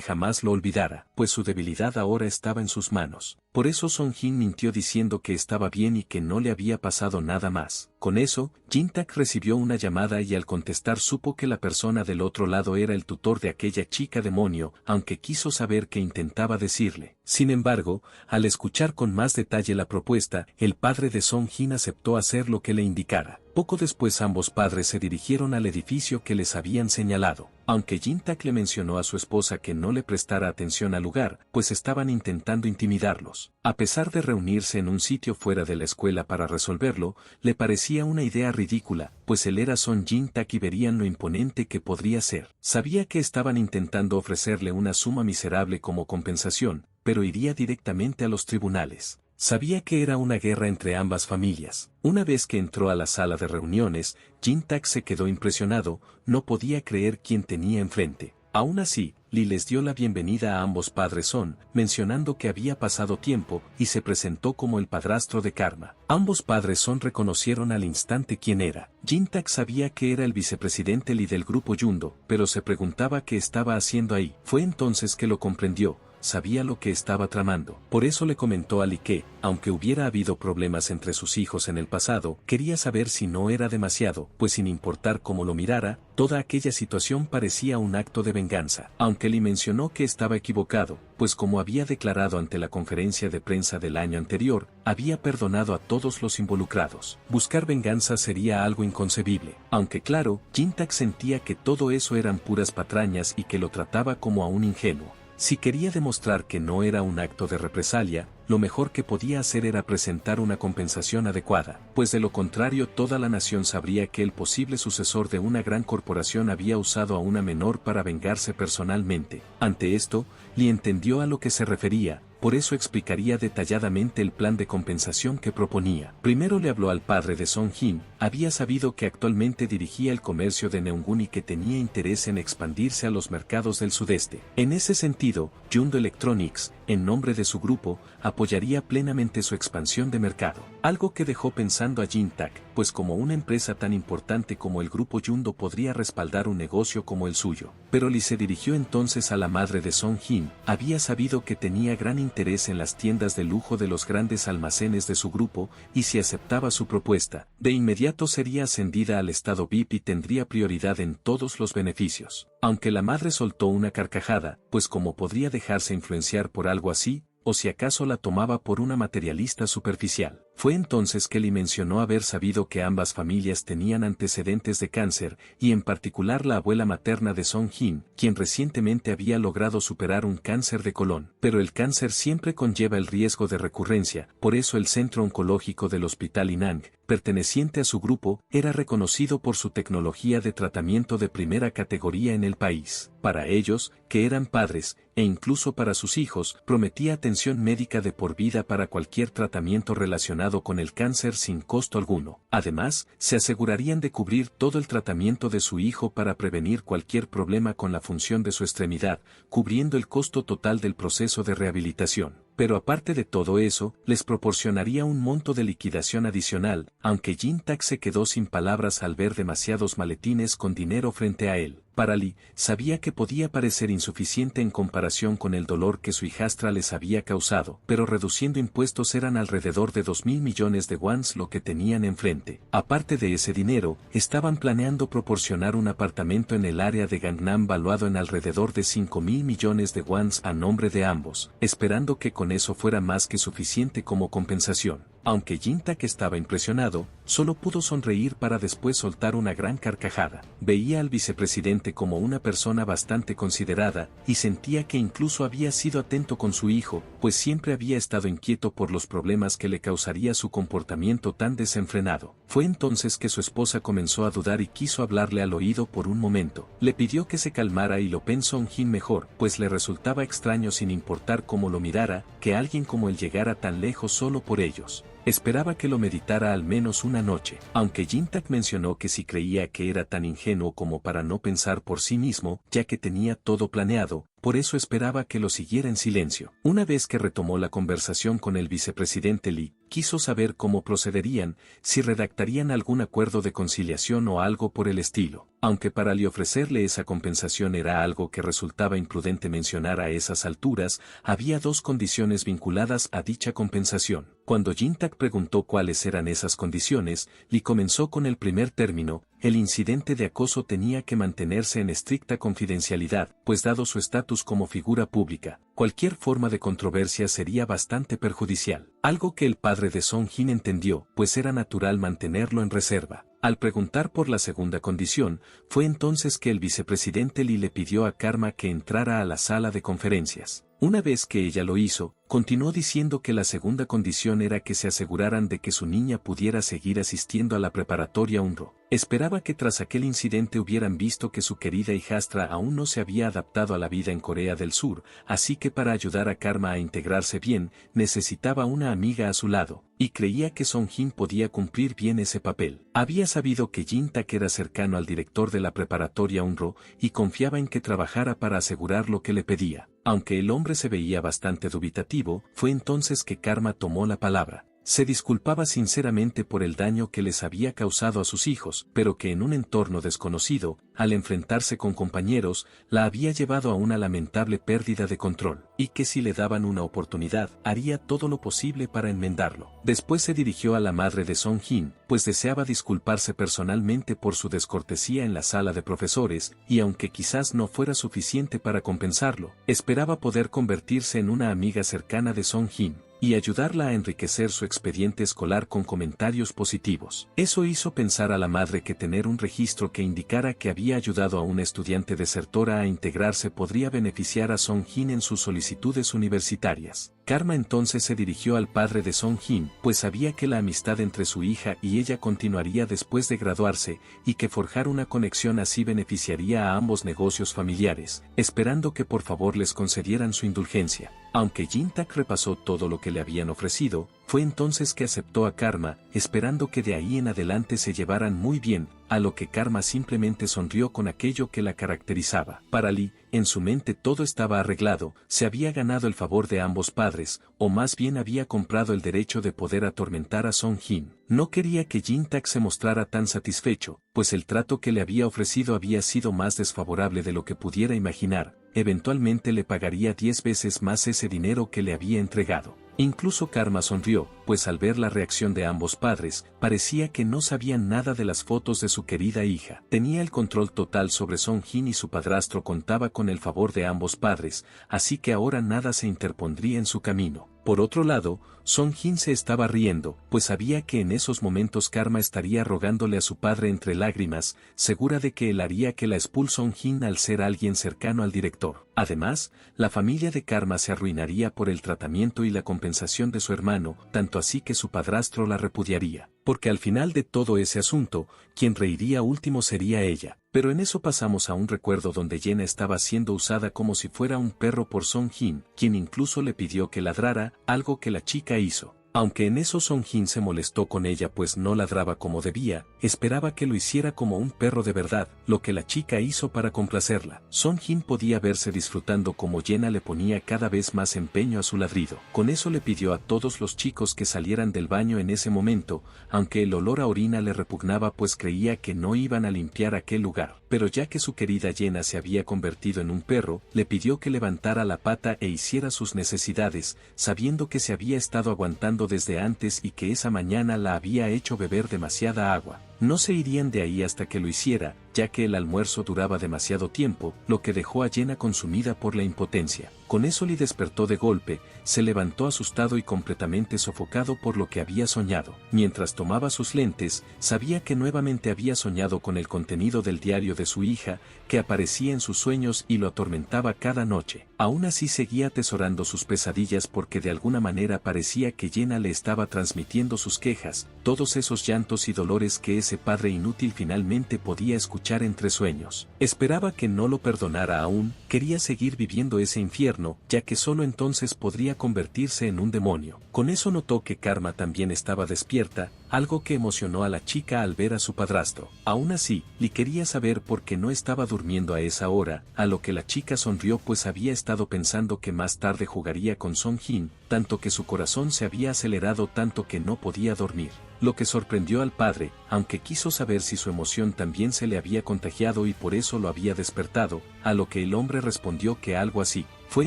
jamás lo olvidara, pues su debilidad ahora estaba en sus manos. Por eso Song Jin mintió diciendo que estaba bien y que no le había pasado nada más. Con eso, Jin-tak recibió una llamada y al contestar supo que la persona del otro lado era el tutor de aquella chica demonio, aunque quiso saber qué intentaba decirle. Sin embargo, al escuchar con más detalle la propuesta, el padre de Song Jin aceptó hacer lo que le indicara. Poco después ambos padres se dirigieron al edificio que les habían señalado. Aunque Jin-tak le mencionó a su esposa que no le prestara atención al lugar, pues estaban intentando intimidarlos. A pesar de reunirse en un sitio fuera de la escuela para resolverlo, le parecía una idea ridícula, pues él era Song Jin-tak y verían lo imponente que podría ser. Sabía que estaban intentando ofrecerle una suma miserable como compensación, pero iría directamente a los tribunales. Sabía que era una guerra entre ambas familias. Una vez que entró a la sala de reuniones, Jin-tak se quedó impresionado, no podía creer quién tenía enfrente. Aún así, Lee les dio la bienvenida a ambos padres Son, mencionando que había pasado tiempo, y se presentó como el padrastro de Karma. Ambos padres Son reconocieron al instante quién era. Jin-tak sabía que era el vicepresidente Lee del grupo Yundo, pero se preguntaba qué estaba haciendo ahí. Fue entonces que lo comprendió. Sabía lo que estaba tramando. Por eso le comentó a Lee que, aunque hubiera habido problemas entre sus hijos en el pasado, quería saber si no era demasiado, pues sin importar cómo lo mirara, toda aquella situación parecía un acto de venganza. Aunque Lee mencionó que estaba equivocado, pues como había declarado ante la conferencia de prensa del año anterior, había perdonado a todos los involucrados. Buscar venganza sería algo inconcebible. Aunque claro, Jin-tak sentía que todo eso eran puras patrañas y que lo trataba como a un ingenuo. Si quería demostrar que no era un acto de represalia, lo mejor que podía hacer era presentar una compensación adecuada, pues de lo contrario toda la nación sabría que el posible sucesor de una gran corporación había usado a una menor para vengarse personalmente. Ante esto, Lee entendió a lo que se refería, por eso explicaría detalladamente el plan de compensación que proponía. Primero le habló al padre de Song Jin, había sabido que actualmente dirigía el comercio de Neungun y que tenía interés en expandirse a los mercados del sudeste. En ese sentido, Yundo Electronics, en nombre de su grupo, apoyaría plenamente su expansión de mercado. Algo que dejó pensando a Jin-tak, pues como una empresa tan importante como el grupo Yundo podría respaldar un negocio como el suyo. Pero Lee se dirigió entonces a la madre de Song Jin, había sabido que tenía gran interés en las tiendas de lujo de los grandes almacenes de su grupo, y si aceptaba su propuesta, de inmediato sería ascendida al estado VIP y tendría prioridad en todos los beneficios. Aunque la madre soltó una carcajada, pues cómo podría dejarse influenciar por algo así, o si acaso la tomaba por una materialista superficial. Fue entonces que Lee mencionó haber sabido que ambas familias tenían antecedentes de cáncer, y en particular la abuela materna de Song Jin, quien recientemente había logrado superar un cáncer de colon. Pero el cáncer siempre conlleva el riesgo de recurrencia, por eso el centro oncológico del Hospital Inang, perteneciente a su grupo, era reconocido por su tecnología de tratamiento de primera categoría en el país. Para ellos, que eran padres, e incluso para sus hijos, prometía atención médica de por vida para cualquier tratamiento relacionado relacionado con el cáncer sin costo alguno. Además, se asegurarían de cubrir todo el tratamiento de su hijo para prevenir cualquier problema con la función de su extremidad, cubriendo el costo total del proceso de rehabilitación. Pero aparte de todo eso, les proporcionaría un monto de liquidación adicional, aunque Jin-tak se quedó sin palabras al ver demasiados maletines con dinero frente a él. Para Lee, sabía que podía parecer insuficiente en comparación con el dolor que su hijastra les había causado, pero reduciendo impuestos eran alrededor de 2.000 millones de wons lo que tenían enfrente. Aparte de ese dinero, estaban planeando proporcionar un apartamento en el área de Gangnam valuado en alrededor de 5.000 millones de wons a nombre de ambos, esperando que con eso fuera más que suficiente como compensación. Aunque Jin-tak estaba impresionado, solo pudo sonreír para después soltar una gran carcajada. Veía al vicepresidente como una persona bastante considerada, y sentía que incluso había sido atento con su hijo, pues siempre había estado inquieto por los problemas que le causaría su comportamiento tan desenfrenado. Fue entonces que su esposa comenzó a dudar y quiso hablarle al oído por un momento. Le pidió que se calmara y lo pensó Song-jin mejor, pues le resultaba extraño sin importar cómo lo mirara, que alguien como él llegara tan lejos solo por ellos. Esperaba que lo meditara al menos una noche, aunque Jin-tak mencionó que si creía que era tan ingenuo como para no pensar por sí mismo, ya que tenía todo planeado, por eso esperaba que lo siguiera en silencio. Una vez que retomó la conversación con el vicepresidente Lee, quiso saber cómo procederían, si redactarían algún acuerdo de conciliación o algo por el estilo. Aunque para Lee ofrecerle esa compensación era algo que resultaba imprudente mencionar a esas alturas, había dos condiciones vinculadas a dicha compensación. Cuando Jin-tak preguntó cuáles eran esas condiciones, Lee comenzó con el primer término: el incidente de acoso tenía que mantenerse en estricta confidencialidad, pues dado su estatus como figura pública, cualquier forma de controversia sería bastante perjudicial. Algo que el padre de Song-jin entendió, pues era natural mantenerlo en reserva. Al preguntar por la segunda condición, fue entonces que el vicepresidente Lee le pidió a Karma que entrara a la sala de conferencias. Una vez que ella lo hizo, continuó diciendo que la segunda condición era que se aseguraran de que su niña pudiera seguir asistiendo a la preparatoria UNRO. Esperaba que tras aquel incidente hubieran visto que su querida hijastra aún no se había adaptado a la vida en Corea del Sur, así que para ayudar a Karma a integrarse bien, necesitaba una amiga a su lado, y creía que Song-jin podía cumplir bien ese papel. Había sabido que Jin-tak era cercano al director de la preparatoria UNRO, y confiaba en que trabajara para asegurar lo que le pedía. Aunque el hombre se veía bastante dubitativo, fue entonces que Karma tomó la palabra. Se disculpaba sinceramente por el daño que les había causado a sus hijos, pero que en un entorno desconocido, al enfrentarse con compañeros, la había llevado a una lamentable pérdida de control, y que si le daban una oportunidad, haría todo lo posible para enmendarlo. Después se dirigió a la madre de Song-jin, pues deseaba disculparse personalmente por su descortesía en la sala de profesores, y aunque quizás no fuera suficiente para compensarlo, esperaba poder convertirse en una amiga cercana de Song-jin y ayudarla a enriquecer su expediente escolar con comentarios positivos. Eso hizo pensar a la madre que tener un registro que indicara que había ayudado a una estudiante desertora a integrarse podría beneficiar a Song-jin en sus solicitudes universitarias. Karma entonces se dirigió al padre de Song-jin, pues sabía que la amistad entre su hija y ella continuaría después de graduarse, y que forjar una conexión así beneficiaría a ambos negocios familiares, esperando que por favor les concedieran su indulgencia. Aunque Jin-tak repasó todo lo que le habían ofrecido, fue entonces que aceptó a Karma, esperando que de ahí en adelante se llevaran muy bien, a lo que Karma simplemente sonrió con aquello que la caracterizaba. Para Lee, en su mente todo estaba arreglado, se había ganado el favor de ambos padres, o más bien había comprado el derecho de poder atormentar a Song-jin. No quería que Jin-tak se mostrara tan satisfecho, pues el trato que le había ofrecido había sido más desfavorable de lo que pudiera imaginar. Eventualmente le pagaría 10 veces más ese dinero que le había entregado. Incluso Karma sonrió, pues al ver la reacción de ambos padres, parecía que no sabían nada de las fotos de su querida hija. Tenía el control total sobre Song-jin y su padrastro contaba con el favor de ambos padres, así que ahora nada se interpondría en su camino. Por otro lado, Song-jin se estaba riendo, pues sabía que en esos momentos Karma estaría rogándole a su padre entre lágrimas, segura de que él haría que la expulse Song-jin al ser alguien cercano al director. Además, la familia de Karma se arruinaría por el tratamiento y la compensación de su hermano, tanto así que su padrastro la repudiaría. Porque al final de todo ese asunto, quien reiría último sería ella. Pero en eso pasamos a un recuerdo donde Yena estaba siendo usada como si fuera un perro por Song-jin, quien incluso le pidió que ladrara, algo que la chica hizo. Aunque en eso Song Jin se molestó con ella pues no ladraba como debía, esperaba que lo hiciera como un perro de verdad, lo que la chica hizo para complacerla. Song Jin podía verse disfrutando como Jenna le ponía cada vez más empeño a su ladrido. Con eso le pidió a todos los chicos que salieran del baño en ese momento, aunque el olor a orina le repugnaba pues creía que no iban a limpiar aquel lugar. Pero ya que su querida Jenna se había convertido en un perro, le pidió que levantara la pata e hiciera sus necesidades, sabiendo que se había estado aguantando desde antes y que esa mañana la había hecho beber demasiada agua. No se irían de ahí hasta que lo hiciera, ya que el almuerzo duraba demasiado tiempo, lo que dejó a Jenna consumida por la impotencia. Con eso Lee despertó de golpe, se levantó asustado y completamente sofocado por lo que había soñado. Mientras tomaba sus lentes, sabía que nuevamente había soñado con el contenido del diario de su hija, que aparecía en sus sueños y lo atormentaba cada noche. Aún así seguía atesorando sus pesadillas porque de alguna manera parecía que Jenna le estaba transmitiendo sus quejas, todos esos llantos y dolores que ese padre inútil finalmente podía escuchar entre sueños. Esperaba que no lo perdonara aún, quería seguir viviendo ese infierno, ya que solo entonces podría convertirse en un demonio. Con eso notó que Karma también estaba despierta, algo que emocionó a la chica al ver a su padrastro. Aún así, Lee quería saber por qué no estaba durmiendo a esa hora, a lo que la chica sonrió pues había estado pensando que más tarde jugaría con Song Jin, tanto que su corazón se había acelerado tanto que no podía dormir. Lo que sorprendió al padre, aunque quiso saber si su emoción también se le había contagiado y por eso lo había despertado, a lo que el hombre respondió que algo así. Fue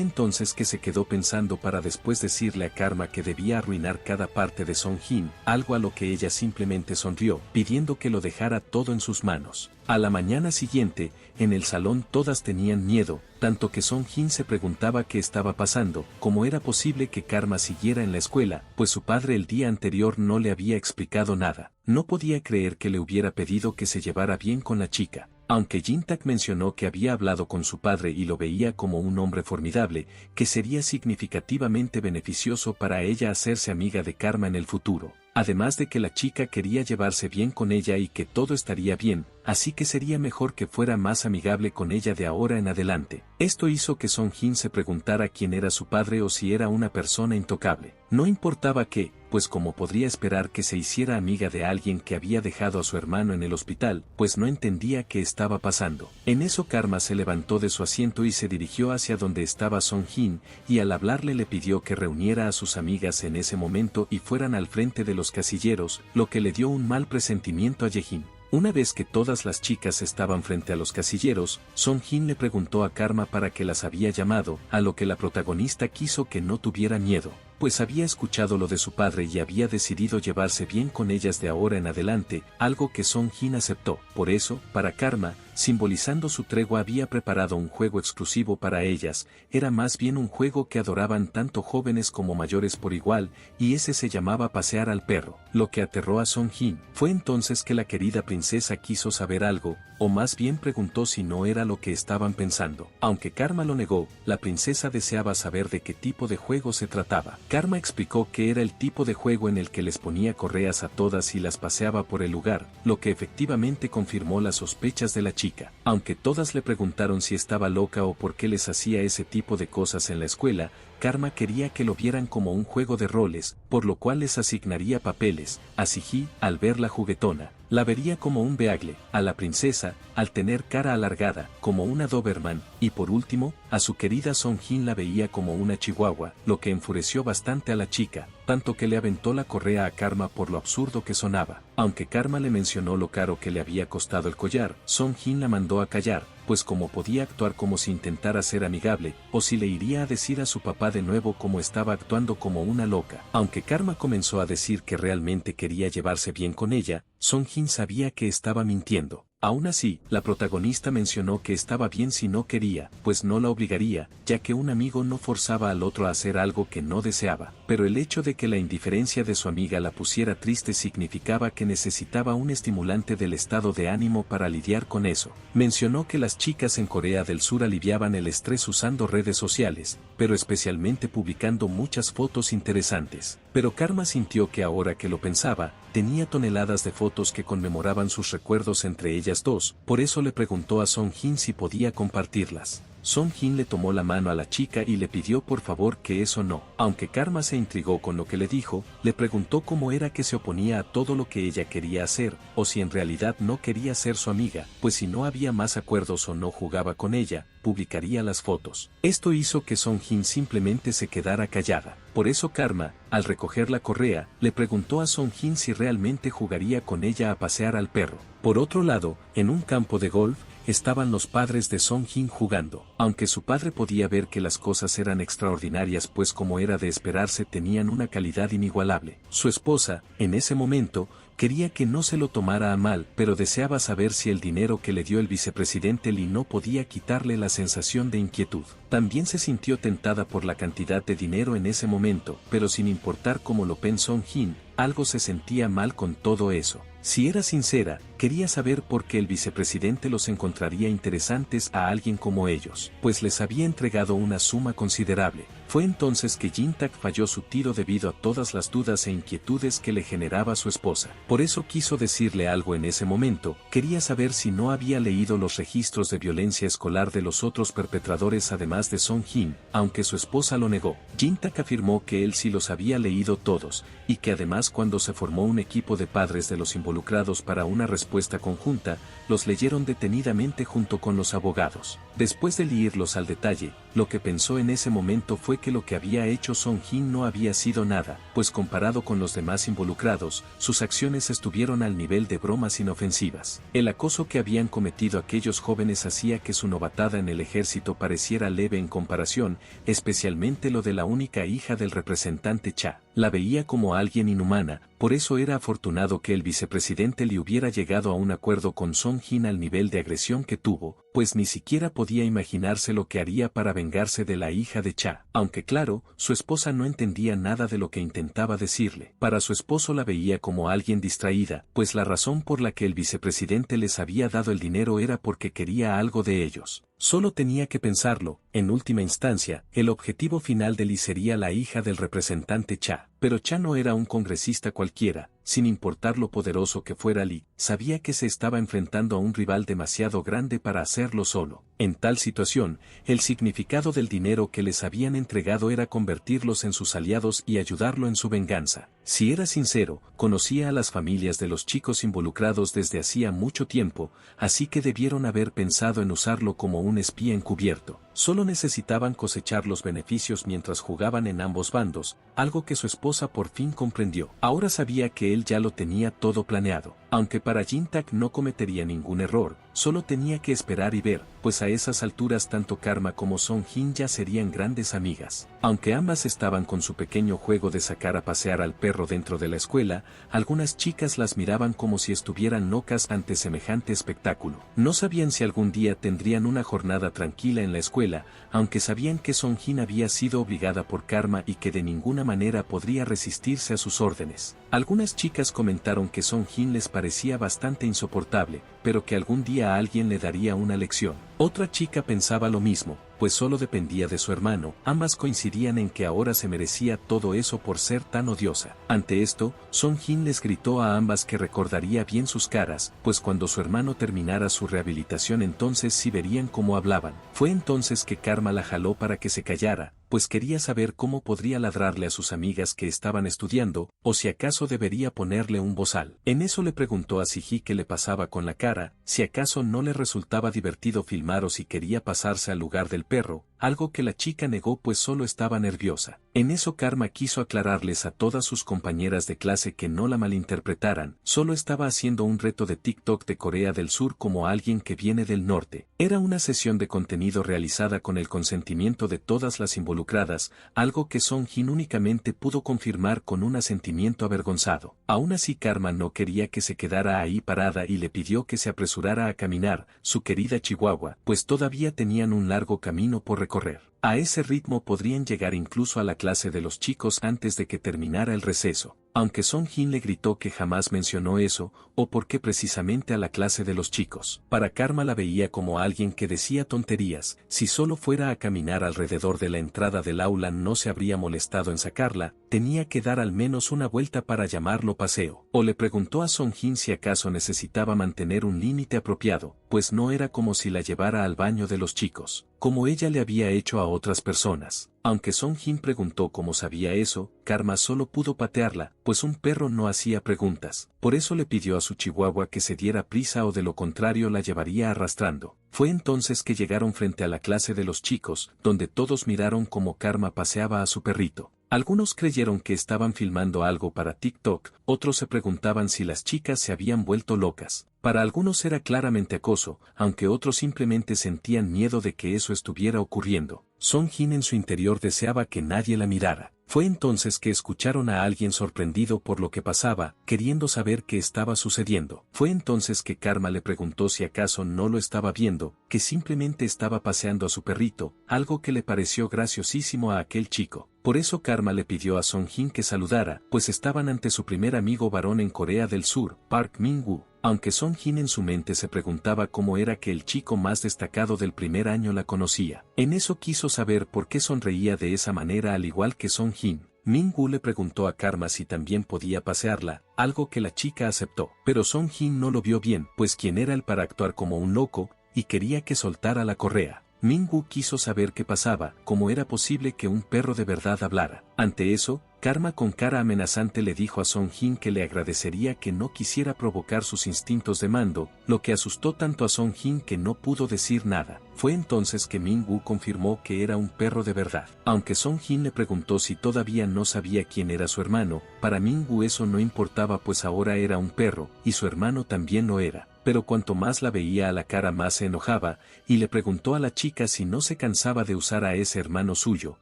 entonces que se quedó pensando para después decirle a Karma que debía arruinar cada parte de Song Jin, algo a lo que ella simplemente sonrió, pidiendo que lo dejara todo en sus manos. A la mañana siguiente, en el salón todas tenían miedo, tanto que Song Jin se preguntaba qué estaba pasando, cómo era posible que Karma siguiera en la escuela, pues su padre el día anterior no le había explicado nada. No podía creer que le hubiera pedido que se llevara bien con la chica. Aunque Jin-tak mencionó que había hablado con su padre y lo veía como un hombre formidable, que sería significativamente beneficioso para ella hacerse amiga de Karma en el futuro. Además de que la chica quería llevarse bien con ella y que todo estaría bien, así que sería mejor que fuera más amigable con ella de ahora en adelante. Esto hizo que Song Jin se preguntara quién era su padre o si era una persona intocable. No importaba qué, pues como podría esperar que se hiciera amiga de alguien que había dejado a su hermano en el hospital, pues no entendía qué estaba pasando. En eso Karma se levantó de su asiento y se dirigió hacia donde estaba Song Jin, y al hablarle le pidió que reuniera a sus amigas en ese momento y fueran al frente de los casilleros, lo que le dio un mal presentimiento a Yejin. Una vez que todas las chicas estaban frente a los casilleros, Song Jin le preguntó a Karma para qué las había llamado, a lo que la protagonista quiso que no tuviera miedo, pues había escuchado lo de su padre y había decidido llevarse bien con ellas de ahora en adelante, algo que Song Jin aceptó. Por eso, para Karma, simbolizando su tregua había preparado un juego exclusivo para ellas, era más bien un juego que adoraban tanto jóvenes como mayores por igual, y ese se llamaba pasear al perro. Lo que aterró a Song Jin fue entonces que la querida princesa quiso saber algo, o más bien preguntó si no era lo que estaban pensando. Aunque Karma lo negó, la princesa deseaba saber de qué tipo de juego se trataba. Karma explicó que era el tipo de juego en el que les ponía correas a todas y las paseaba por el lugar, lo que efectivamente confirmó las sospechas de la chica. Aunque todas le preguntaron si estaba loca o por qué les hacía ese tipo de cosas en la escuela, Karma quería que lo vieran como un juego de roles, por lo cual les asignaría papeles. A Siji, al verla juguetona, la vería como un Beagle, a la princesa, al tener cara alargada, como una Doberman, y por último, a su querida Song Jin la veía como una chihuahua, lo que enfureció bastante a la chica, tanto que le aventó la correa a Karma por lo absurdo que sonaba. Aunque Karma le mencionó lo caro que le había costado el collar, Song Jin la mandó a callar, pues como podía actuar como si intentara ser amigable, o si le iría a decir a su papá de nuevo cómo estaba actuando como una loca. Aunque Karma comenzó a decir que realmente quería llevarse bien con ella, Song Jin sabía que estaba mintiendo. Aún así, la protagonista mencionó que estaba bien si no quería, pues no la obligaría, ya que un amigo no forzaba al otro a hacer algo que no deseaba. Pero el hecho de que la indiferencia de su amiga la pusiera triste significaba que necesitaba un estimulante del estado de ánimo para lidiar con eso. Mencionó que las chicas en Corea del Sur aliviaban el estrés usando redes sociales, pero especialmente publicando muchas fotos interesantes. Pero Karma sintió que ahora que lo pensaba, tenía toneladas de fotos que conmemoraban sus recuerdos entre ellas dos, por eso le preguntó a Song Jin si podía compartirlas. Song Jin le tomó la mano a la chica y le pidió por favor que eso no. Aunque Karma se intrigó con lo que le dijo, le preguntó cómo era que se oponía a todo lo que ella quería hacer, o si en realidad no quería ser su amiga, pues si no había más acuerdos o no jugaba con ella, publicaría las fotos. Esto hizo que Song Jin simplemente se quedara callada. Por eso Karma, al recoger la correa, le preguntó a Song Jin si realmente jugaría con ella a pasear al perro. Por otro lado, en un campo de golf, estaban los padres de Song Jin jugando. Aunque su padre podía ver que las cosas eran extraordinarias pues como era de esperarse tenían una calidad inigualable. Su esposa, en ese momento, quería que no se lo tomara a mal, pero deseaba saber si el dinero que le dio el vicepresidente Lee no podía quitarle la sensación de inquietud. También se sintió tentada por la cantidad de dinero en ese momento, pero sin importar cómo lo pensó Song Jin, algo se sentía mal con todo eso. Si era sincera, quería saber por qué el vicepresidente los encontraría interesantes a alguien como ellos, pues les había entregado una suma considerable. Fue entonces que Jin-tak falló su tiro debido a todas las dudas e inquietudes que le generaba su esposa. Por eso quiso decirle algo en ese momento, quería saber si no había leído los registros de violencia escolar de los otros perpetradores además de Song Jin, aunque su esposa lo negó. Jin-tak afirmó que él sí los había leído todos, y que además cuando se formó un equipo de padres de los involucrados para una respuesta conjunta, los leyeron detenidamente junto con los abogados. Después de leerlos al detalle, lo que pensó en ese momento fue que lo que había hecho Song Jin no había sido nada, pues comparado con los demás involucrados, sus acciones estuvieron al nivel de bromas inofensivas. El acoso que habían cometido aquellos jóvenes hacía que su novatada en el ejército pareciera leve en comparación, especialmente lo de la única hija del representante Cha. La veía como alguien inhumana, por eso era afortunado que el vicepresidente le hubiera llegado a un acuerdo con Song Jin al nivel de agresión que tuvo, pues ni siquiera podía imaginarse lo que haría para vengarse de la hija de Cha. Aunque claro, su esposa no entendía nada de lo que intentaba decirle. Para su esposo la veía como alguien distraída, pues la razón por la que el vicepresidente les había dado el dinero era porque quería algo de ellos. Solo tenía que pensarlo, en última instancia, el objetivo final de Lee sería la hija del representante Cha. Pero Cha no era un congresista cualquiera, sin importar lo poderoso que fuera Lee, sabía que se estaba enfrentando a un rival demasiado grande para hacerlo solo. En tal situación, el significado del dinero que les habían entregado era convertirlos en sus aliados y ayudarlo en su venganza. Si era sincero, conocía a las familias de los chicos involucrados desde hacía mucho tiempo, así que debieron haber pensado en usarlo como un espía encubierto. Solo necesitaban cosechar los beneficios mientras jugaban en ambos bandos, algo que su esposa por fin comprendió. Ahora sabía que él ya lo tenía todo planeado. Aunque para Jin-tak no cometería ningún error, solo tenía que esperar y ver, pues a esas alturas tanto Karma como Song Jin ya serían grandes amigas. Aunque ambas estaban con su pequeño juego de sacar a pasear al perro dentro de la escuela, algunas chicas las miraban como si estuvieran locas ante semejante espectáculo. No sabían si algún día tendrían una jornada tranquila en la escuela, aunque sabían que Song Jin había sido obligada por Karma y que de ninguna manera podría resistirse a sus órdenes. Algunas chicas comentaron que Song Jin les parecía bastante insoportable, pero que algún día a alguien le daría una lección. Otra chica pensaba lo mismo, pues solo dependía de su hermano. Ambas coincidían en que ahora se merecía todo eso por ser tan odiosa. Ante esto, Song Jin les gritó a ambas que recordaría bien sus caras, pues cuando su hermano terminara su rehabilitación entonces sí verían cómo hablaban. Fue entonces que Karma la jaló para que se callara, pues quería saber cómo podría ladrarle a sus amigas que estaban estudiando, o si acaso debería ponerle un bozal. En eso le preguntó a Siji qué le pasaba con la cara, si acaso no le resultaba divertido filmar o si quería pasarse al lugar del perro, algo que la chica negó pues solo estaba nerviosa. En eso Karma quiso aclararles a todas sus compañeras de clase que no la malinterpretaran, solo estaba haciendo un reto de TikTok de Corea del Sur como alguien que viene del norte. Era una sesión de contenido realizada con el consentimiento de todas las involucradas, algo que Song Jin únicamente pudo confirmar con un asentimiento avergonzado. Aún así Karma no quería que se quedara ahí parada y le pidió que se apresurara a caminar, su querida Chihuahua, pues todavía tenían un largo camino por recorrer. A ese ritmo podrían llegar incluso a la clase de los chicos antes de que terminara el receso. Aunque Song Jin le gritó que jamás mencionó eso, o por qué precisamente a la clase de los chicos. Para Karma la veía como alguien que decía tonterías, si solo fuera a caminar alrededor de la entrada del aula no se habría molestado en sacarla, tenía que dar al menos una vuelta para llamarlo paseo. O le preguntó a Song Jin si acaso necesitaba mantener un límite apropiado, pues no era como si la llevara al baño de los chicos, como ella le había hecho a otras personas. Aunque Song Jin preguntó cómo sabía eso, Karma solo pudo patearla, pues un perro no hacía preguntas. Por eso le pidió a su chihuahua que se diera prisa o de lo contrario la llevaría arrastrando. Fue entonces que llegaron frente a la clase de los chicos, donde todos miraron cómo Karma paseaba a su perrito. Algunos creyeron que estaban filmando algo para TikTok, otros se preguntaban si las chicas se habían vuelto locas. Para algunos era claramente acoso, aunque otros simplemente sentían miedo de que eso estuviera ocurriendo. Song Jin en su interior deseaba que nadie la mirara. Fue entonces que escucharon a alguien sorprendido por lo que pasaba, queriendo saber qué estaba sucediendo. Fue entonces que Karma le preguntó si acaso no lo estaba viendo, que simplemente estaba paseando a su perrito, algo que le pareció graciosísimo a aquel chico. Por eso Karma le pidió a Song Jin que saludara, pues estaban ante su primer amigo varón en Corea del Sur, Park Min-woo. Aunque Song Jin en su mente se preguntaba cómo era que el chico más destacado del primer año la conocía. En eso quiso saber por qué sonreía de esa manera al igual que Song Jin. Min-woo le preguntó a Karma si también podía pasearla, algo que la chica aceptó. Pero Song Jin no lo vio bien, pues quién era él para actuar como un loco, y quería que soltara la correa. Min-woo quiso saber qué pasaba, cómo era posible que un perro de verdad hablara. Ante eso, Karma con cara amenazante le dijo a Song Jin que le agradecería que no quisiera provocar sus instintos de mando, lo que asustó tanto a Song Jin que no pudo decir nada. Fue entonces que Min-woo confirmó que era un perro de verdad. Aunque Song Jin le preguntó si todavía no sabía quién era su hermano, para Min-woo eso no importaba pues ahora era un perro, y su hermano también lo era. Pero cuanto más la veía a la cara más se enojaba, y le preguntó a la chica si no se cansaba de usar a ese hermano suyo,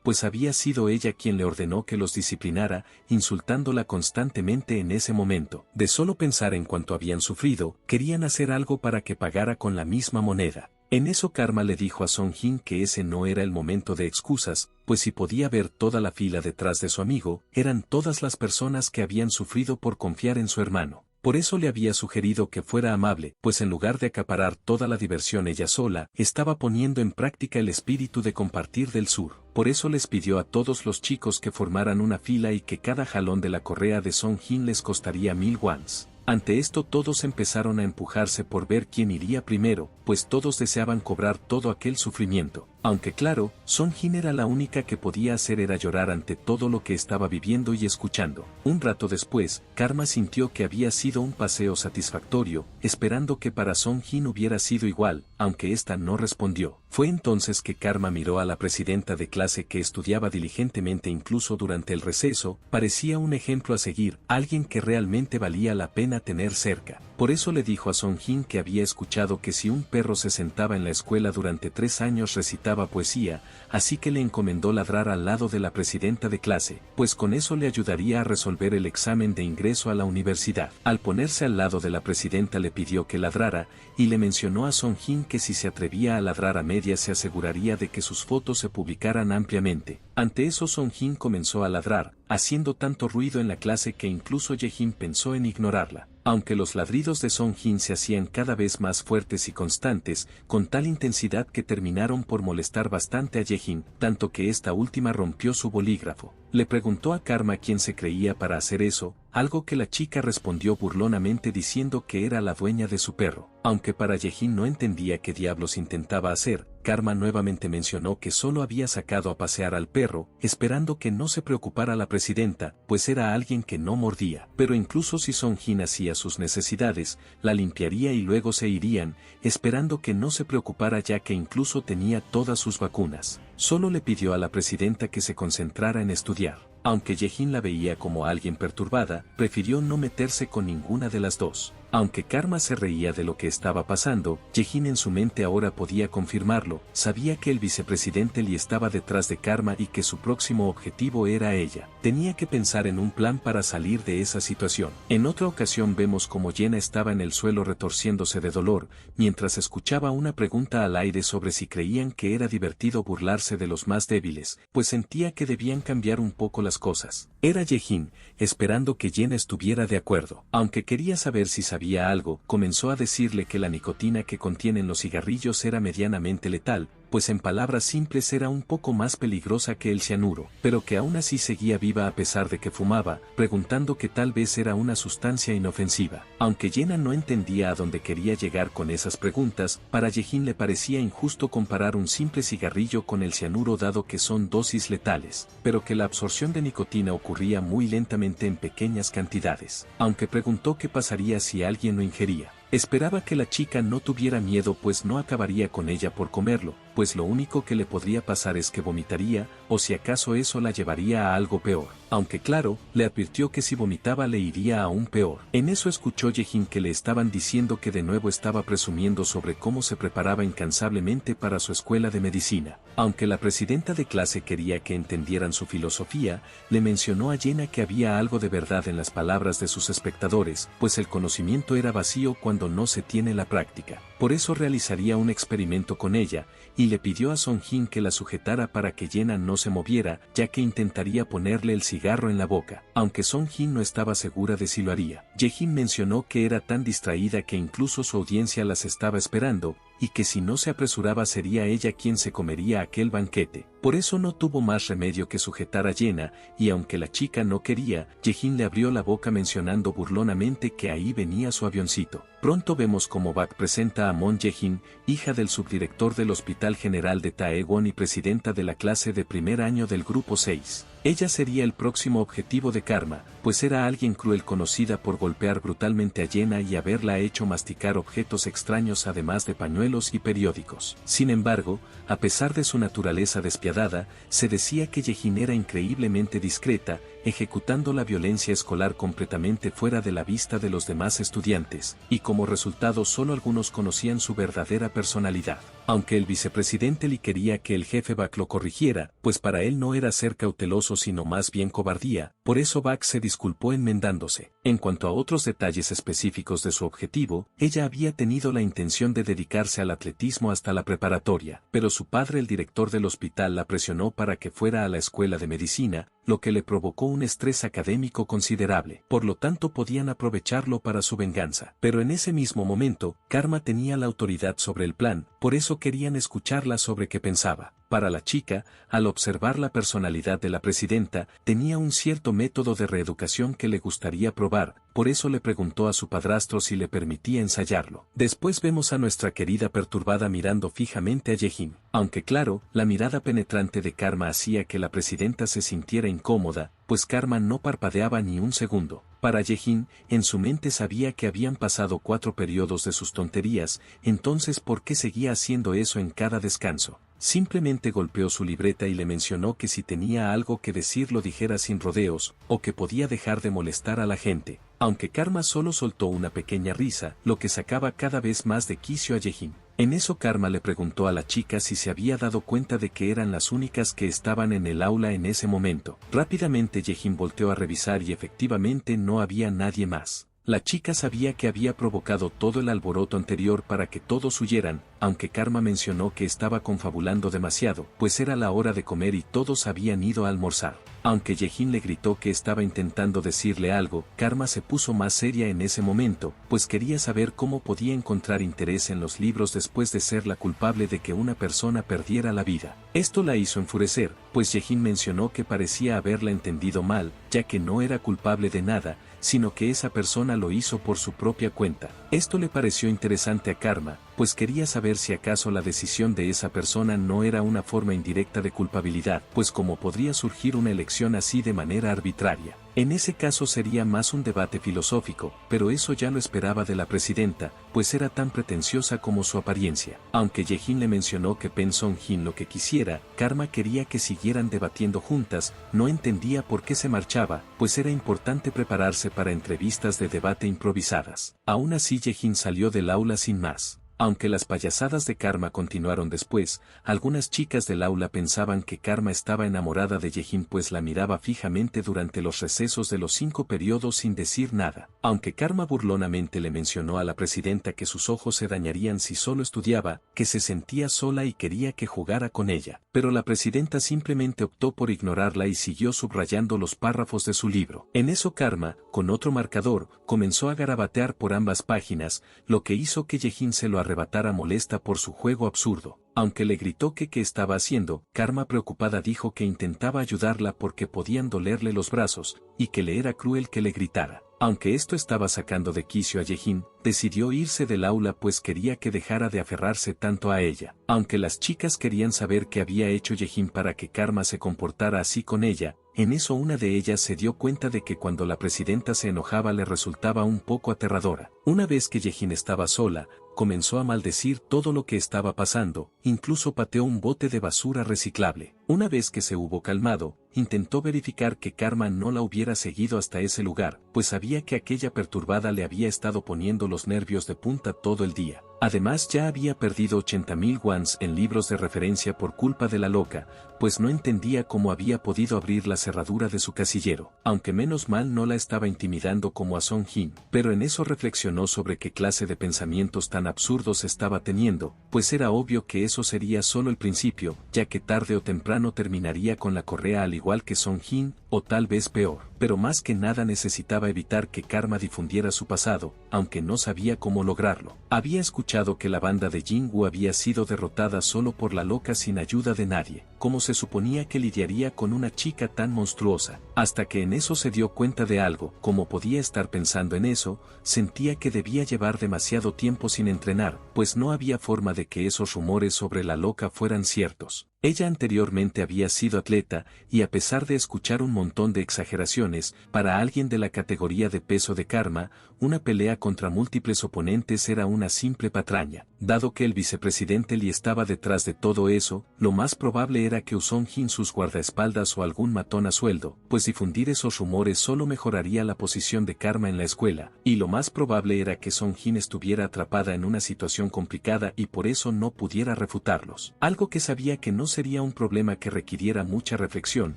pues había sido ella quien le ordenó que los disciplinara, insultándola constantemente en ese momento. De solo pensar en cuánto habían sufrido, querían hacer algo para que pagara con la misma moneda. En eso Karma le dijo a Song Jin que ese no era el momento de excusas, pues si podía ver toda la fila detrás de su amigo, eran todas las personas que habían sufrido por confiar en su hermano. Por eso le había sugerido que fuera amable, pues en lugar de acaparar toda la diversión ella sola, estaba poniendo en práctica el espíritu de compartir del sur. Por eso les pidió a todos los chicos que formaran una fila y que cada jalón de la correa de Song Jin les costaría 1000 wons. Ante esto todos empezaron a empujarse por ver quién iría primero, pues todos deseaban cobrar todo aquel sufrimiento. Aunque claro, Song Jin era la única que podía hacer era llorar ante todo lo que estaba viviendo y escuchando. Un rato después, Karma sintió que había sido un paseo satisfactorio, esperando que para Song Jin hubiera sido igual, aunque ésta no respondió. Fue entonces que Karma miró a la presidenta de clase que estudiaba diligentemente incluso durante el receso, parecía un ejemplo a seguir, alguien que realmente valía la pena tener cerca. Por eso le dijo a Song Jin que había escuchado que si un perro se sentaba en la escuela durante 3 años recitaba poesía, así que le encomendó ladrar al lado de la presidenta de clase, pues con eso le ayudaría a resolver el examen de ingreso a la universidad. Al ponerse al lado de la presidenta le pidió que ladrara, y le mencionó a Song Jin que si se atrevía a ladrar a medias se aseguraría de que sus fotos se publicaran ampliamente. Ante eso Song Jin comenzó a ladrar, haciendo tanto ruido en la clase que incluso Ye-jin pensó en ignorarla. Aunque los ladridos de Song Jin se hacían cada vez más fuertes y constantes, con tal intensidad que terminaron por molestar bastante a Ye-jin, tanto que esta última rompió su bolígrafo. Le preguntó a Karma quién se creía para hacer eso, algo que la chica respondió burlonamente diciendo que era la dueña de su perro. Aunque para Ye-jin no entendía qué diablos intentaba hacer, Karma nuevamente mencionó que solo había sacado a pasear al perro, esperando que no se preocupara la presidenta, pues era alguien que no mordía. Pero incluso si Song Jin hacía sus necesidades, la limpiaría y luego se irían, esperando que no se preocupara ya que incluso tenía todas sus vacunas. Solo le pidió a la presidenta que se concentrara en estudiar. Aunque Ye-jin la veía como alguien perturbada, prefirió no meterse con ninguna de las dos. Aunque Karma se reía de lo que estaba pasando, Ye-jin en su mente ahora podía confirmarlo, sabía que el vicepresidente Lee estaba detrás de Karma y que su próximo objetivo era ella. Tenía que pensar en un plan para salir de esa situación. En otra ocasión vemos como Yena estaba en el suelo retorciéndose de dolor, mientras escuchaba una pregunta al aire sobre si creían que era divertido burlarse burlarse de los más débiles, pues sentía que debían cambiar un poco las cosas. Era Yejin, esperando que Yena estuviera de acuerdo. Aunque quería saber si sabía algo, comenzó a decirle que la nicotina que contienen los cigarrillos era medianamente letal, pues en palabras simples era un poco más peligrosa que el cianuro, pero que aún así seguía viva a pesar de que fumaba, preguntando que tal vez era una sustancia inofensiva. Aunque Yena no entendía a dónde quería llegar con esas preguntas, para Yejin le parecía injusto comparar un simple cigarrillo con el cianuro dado que son dosis letales, pero que la absorción de nicotina ocurría muy lentamente en pequeñas cantidades. Aunque preguntó qué pasaría si alguien lo ingería. Esperaba que la chica no tuviera miedo pues no acabaría con ella por comerlo, pues lo único que le podría pasar es que vomitaría, o si acaso eso la llevaría a algo peor. Aunque claro, le advirtió que si vomitaba le iría aún peor. En eso escuchó Yejin que le estaban diciendo que de nuevo estaba presumiendo sobre cómo se preparaba incansablemente para su escuela de medicina. Aunque la presidenta de clase quería que entendieran su filosofía, le mencionó a Yena que había algo de verdad en las palabras de sus espectadores, pues el conocimiento era vacío cuando no se tiene la práctica. Por eso realizaría un experimento con ella, y le pidió a Songjin que la sujetara para que Yena no se moviera, ya que intentaría ponerle el cigarro en la boca. Aunque Songjin no estaba segura de si lo haría, Yejin mencionó que era tan distraída que incluso su audiencia las estaba esperando, y que si no se apresuraba sería ella quien se comería aquel banquete. Por eso no tuvo más remedio que sujetar a Yena, y aunque la chica no quería, Yejin le abrió la boca mencionando burlonamente que ahí venía su avioncito. Pronto vemos cómo Bak presenta a Moon Jae-in, hija del subdirector del Hospital General de Taewon y presidenta de la clase de primer año del Grupo 6. Ella sería el próximo objetivo de Karma, pues era alguien cruel conocida por golpear brutalmente a Yena y haberla hecho masticar objetos extraños además de pañuelos y periódicos. Sin embargo, a pesar de su naturaleza despiadada, se decía que Yejin era increíblemente discreta, ejecutando la violencia escolar completamente fuera de la vista de los demás estudiantes, y como resultado solo algunos conocían su verdadera personalidad. Aunque el vicepresidente Lee quería que el jefe Bak lo corrigiera, pues para él no era ser cauteloso sino más bien cobardía, por eso Bak se disculpó enmendándose. En cuanto a otros detalles específicos de su objetivo, ella había tenido la intención de dedicarse al atletismo hasta la preparatoria, pero su padre el director del hospital la presionó para que fuera a la escuela de medicina, lo que le provocó un estrés académico considerable, por lo tanto podían aprovecharlo para su venganza. Pero en ese mismo momento, Karma tenía la autoridad sobre el plan, por eso querían escucharla sobre qué pensaba. Para la chica, al observar la personalidad de la presidenta, tenía un cierto método de reeducación que le gustaría probar, por eso le preguntó a su padrastro si le permitía ensayarlo. Después vemos a nuestra querida perturbada mirando fijamente a Yejin. Aunque claro, la mirada penetrante de Karma hacía que la presidenta se sintiera incómoda, pues Karma no parpadeaba ni un segundo. Para Yejin, en su mente sabía que habían pasado 4 periodos de sus tonterías, entonces ¿por qué seguía haciendo eso en cada descanso? Simplemente golpeó su libreta y le mencionó que si tenía algo que decir lo dijera sin rodeos, o que podía dejar de molestar a la gente. Aunque Karma solo soltó una pequeña risa, lo que sacaba cada vez más de quicio a Yejin. En eso Karma le preguntó a la chica si se había dado cuenta de que eran las únicas que estaban en el aula en ese momento. Rápidamente Yejin volteó a revisar y efectivamente no había nadie más. La chica sabía que había provocado todo el alboroto anterior para que todos huyeran, aunque Karma mencionó que estaba confabulando demasiado, pues era la hora de comer y todos habían ido a almorzar. Aunque Yejin le gritó que estaba intentando decirle algo, Karma se puso más seria en ese momento, pues quería saber cómo podía encontrar interés en los libros después de ser la culpable de que una persona perdiera la vida. Esto la hizo enfurecer, pues Yejin mencionó que parecía haberla entendido mal, ya que no era culpable de nada, sino que esa persona lo hizo por su propia cuenta. Esto le pareció interesante a Karma, pues quería saber si acaso la decisión de esa persona no era una forma indirecta de culpabilidad, pues cómo podría surgir una elección así de manera arbitraria. En ese caso sería más un debate filosófico, pero eso ya lo esperaba de la presidenta, pues era tan pretenciosa como su apariencia. Aunque Yejin le mencionó que Pen Songjin lo que quisiera, Karma quería que siguieran debatiendo juntas, no entendía por qué se marchaba, pues era importante prepararse para entrevistas de debate improvisadas. Aún así Yejin salió del aula sin más. Aunque las payasadas de Karma continuaron después, algunas chicas del aula pensaban que Karma estaba enamorada de Yejin pues la miraba fijamente durante los recesos de los 5 periodos sin decir nada. Aunque Karma burlonamente le mencionó a la presidenta que sus ojos se dañarían si solo estudiaba, que se sentía sola y quería que jugara con ella. Pero la presidenta simplemente optó por ignorarla y siguió subrayando los párrafos de su libro. En eso Karma, con otro marcador, comenzó a garabatear por ambas páginas, lo que hizo que Yejin se lo arrebatara molesta por su juego absurdo. Aunque le gritó que qué estaba haciendo, Karma preocupada dijo que intentaba ayudarla porque podían dolerle los brazos, y que le era cruel que le gritara. Aunque esto estaba sacando de quicio a Yejin, decidió irse del aula pues quería que dejara de aferrarse tanto a ella. Aunque las chicas querían saber qué había hecho Yejin para que Karma se comportara así con ella, en eso una de ellas se dio cuenta de que cuando la presidenta se enojaba le resultaba un poco aterradora. Una vez que Yejin estaba sola, comenzó a maldecir todo lo que estaba pasando, incluso pateó un bote de basura reciclable. Una vez que se hubo calmado, intentó verificar que Karma no la hubiera seguido hasta ese lugar, pues sabía que aquella perturbada le había estado poniendo los nervios de punta todo el día. Además ya había perdido 80.000 wons en libros de referencia por culpa de la loca, pues no entendía cómo había podido abrir la cerradura de su casillero, aunque menos mal no la estaba intimidando como a Song Jin, pero en eso reflexionó sobre qué clase de pensamientos tan absurdos estaba teniendo, pues era obvio que eso sería solo el principio, ya que tarde o temprano terminaría con la correa al igual que Song Jin, o tal vez peor, pero más que nada necesitaba evitar que Karma difundiera su pasado, aunque no sabía cómo lograrlo. Había escuchado que la banda de Jingwoo había sido derrotada solo por la loca sin ayuda de nadie, como se suponía que lidiaría con una chica tan monstruosa, hasta que en eso se dio cuenta de algo, como podía estar pensando en eso, sentía que debía llevar demasiado tiempo sin entrenar, pues no había forma de que esos rumores sobre la loca fueran ciertos. Ella anteriormente había sido atleta, y a pesar de escuchar un montón de exageraciones, para alguien de la categoría de peso de Karma, una pelea contra múltiples oponentes era una simple patraña. Dado que el vicepresidente Lee estaba detrás de todo eso, lo más probable era que Song Jin sus guardaespaldas o algún matón a sueldo, pues difundir esos rumores solo mejoraría la posición de Karma en la escuela, y lo más probable era que Song Jin estuviera atrapada en una situación complicada y por eso no pudiera refutarlos. Algo que sabía que no sería un problema que requiriera mucha reflexión,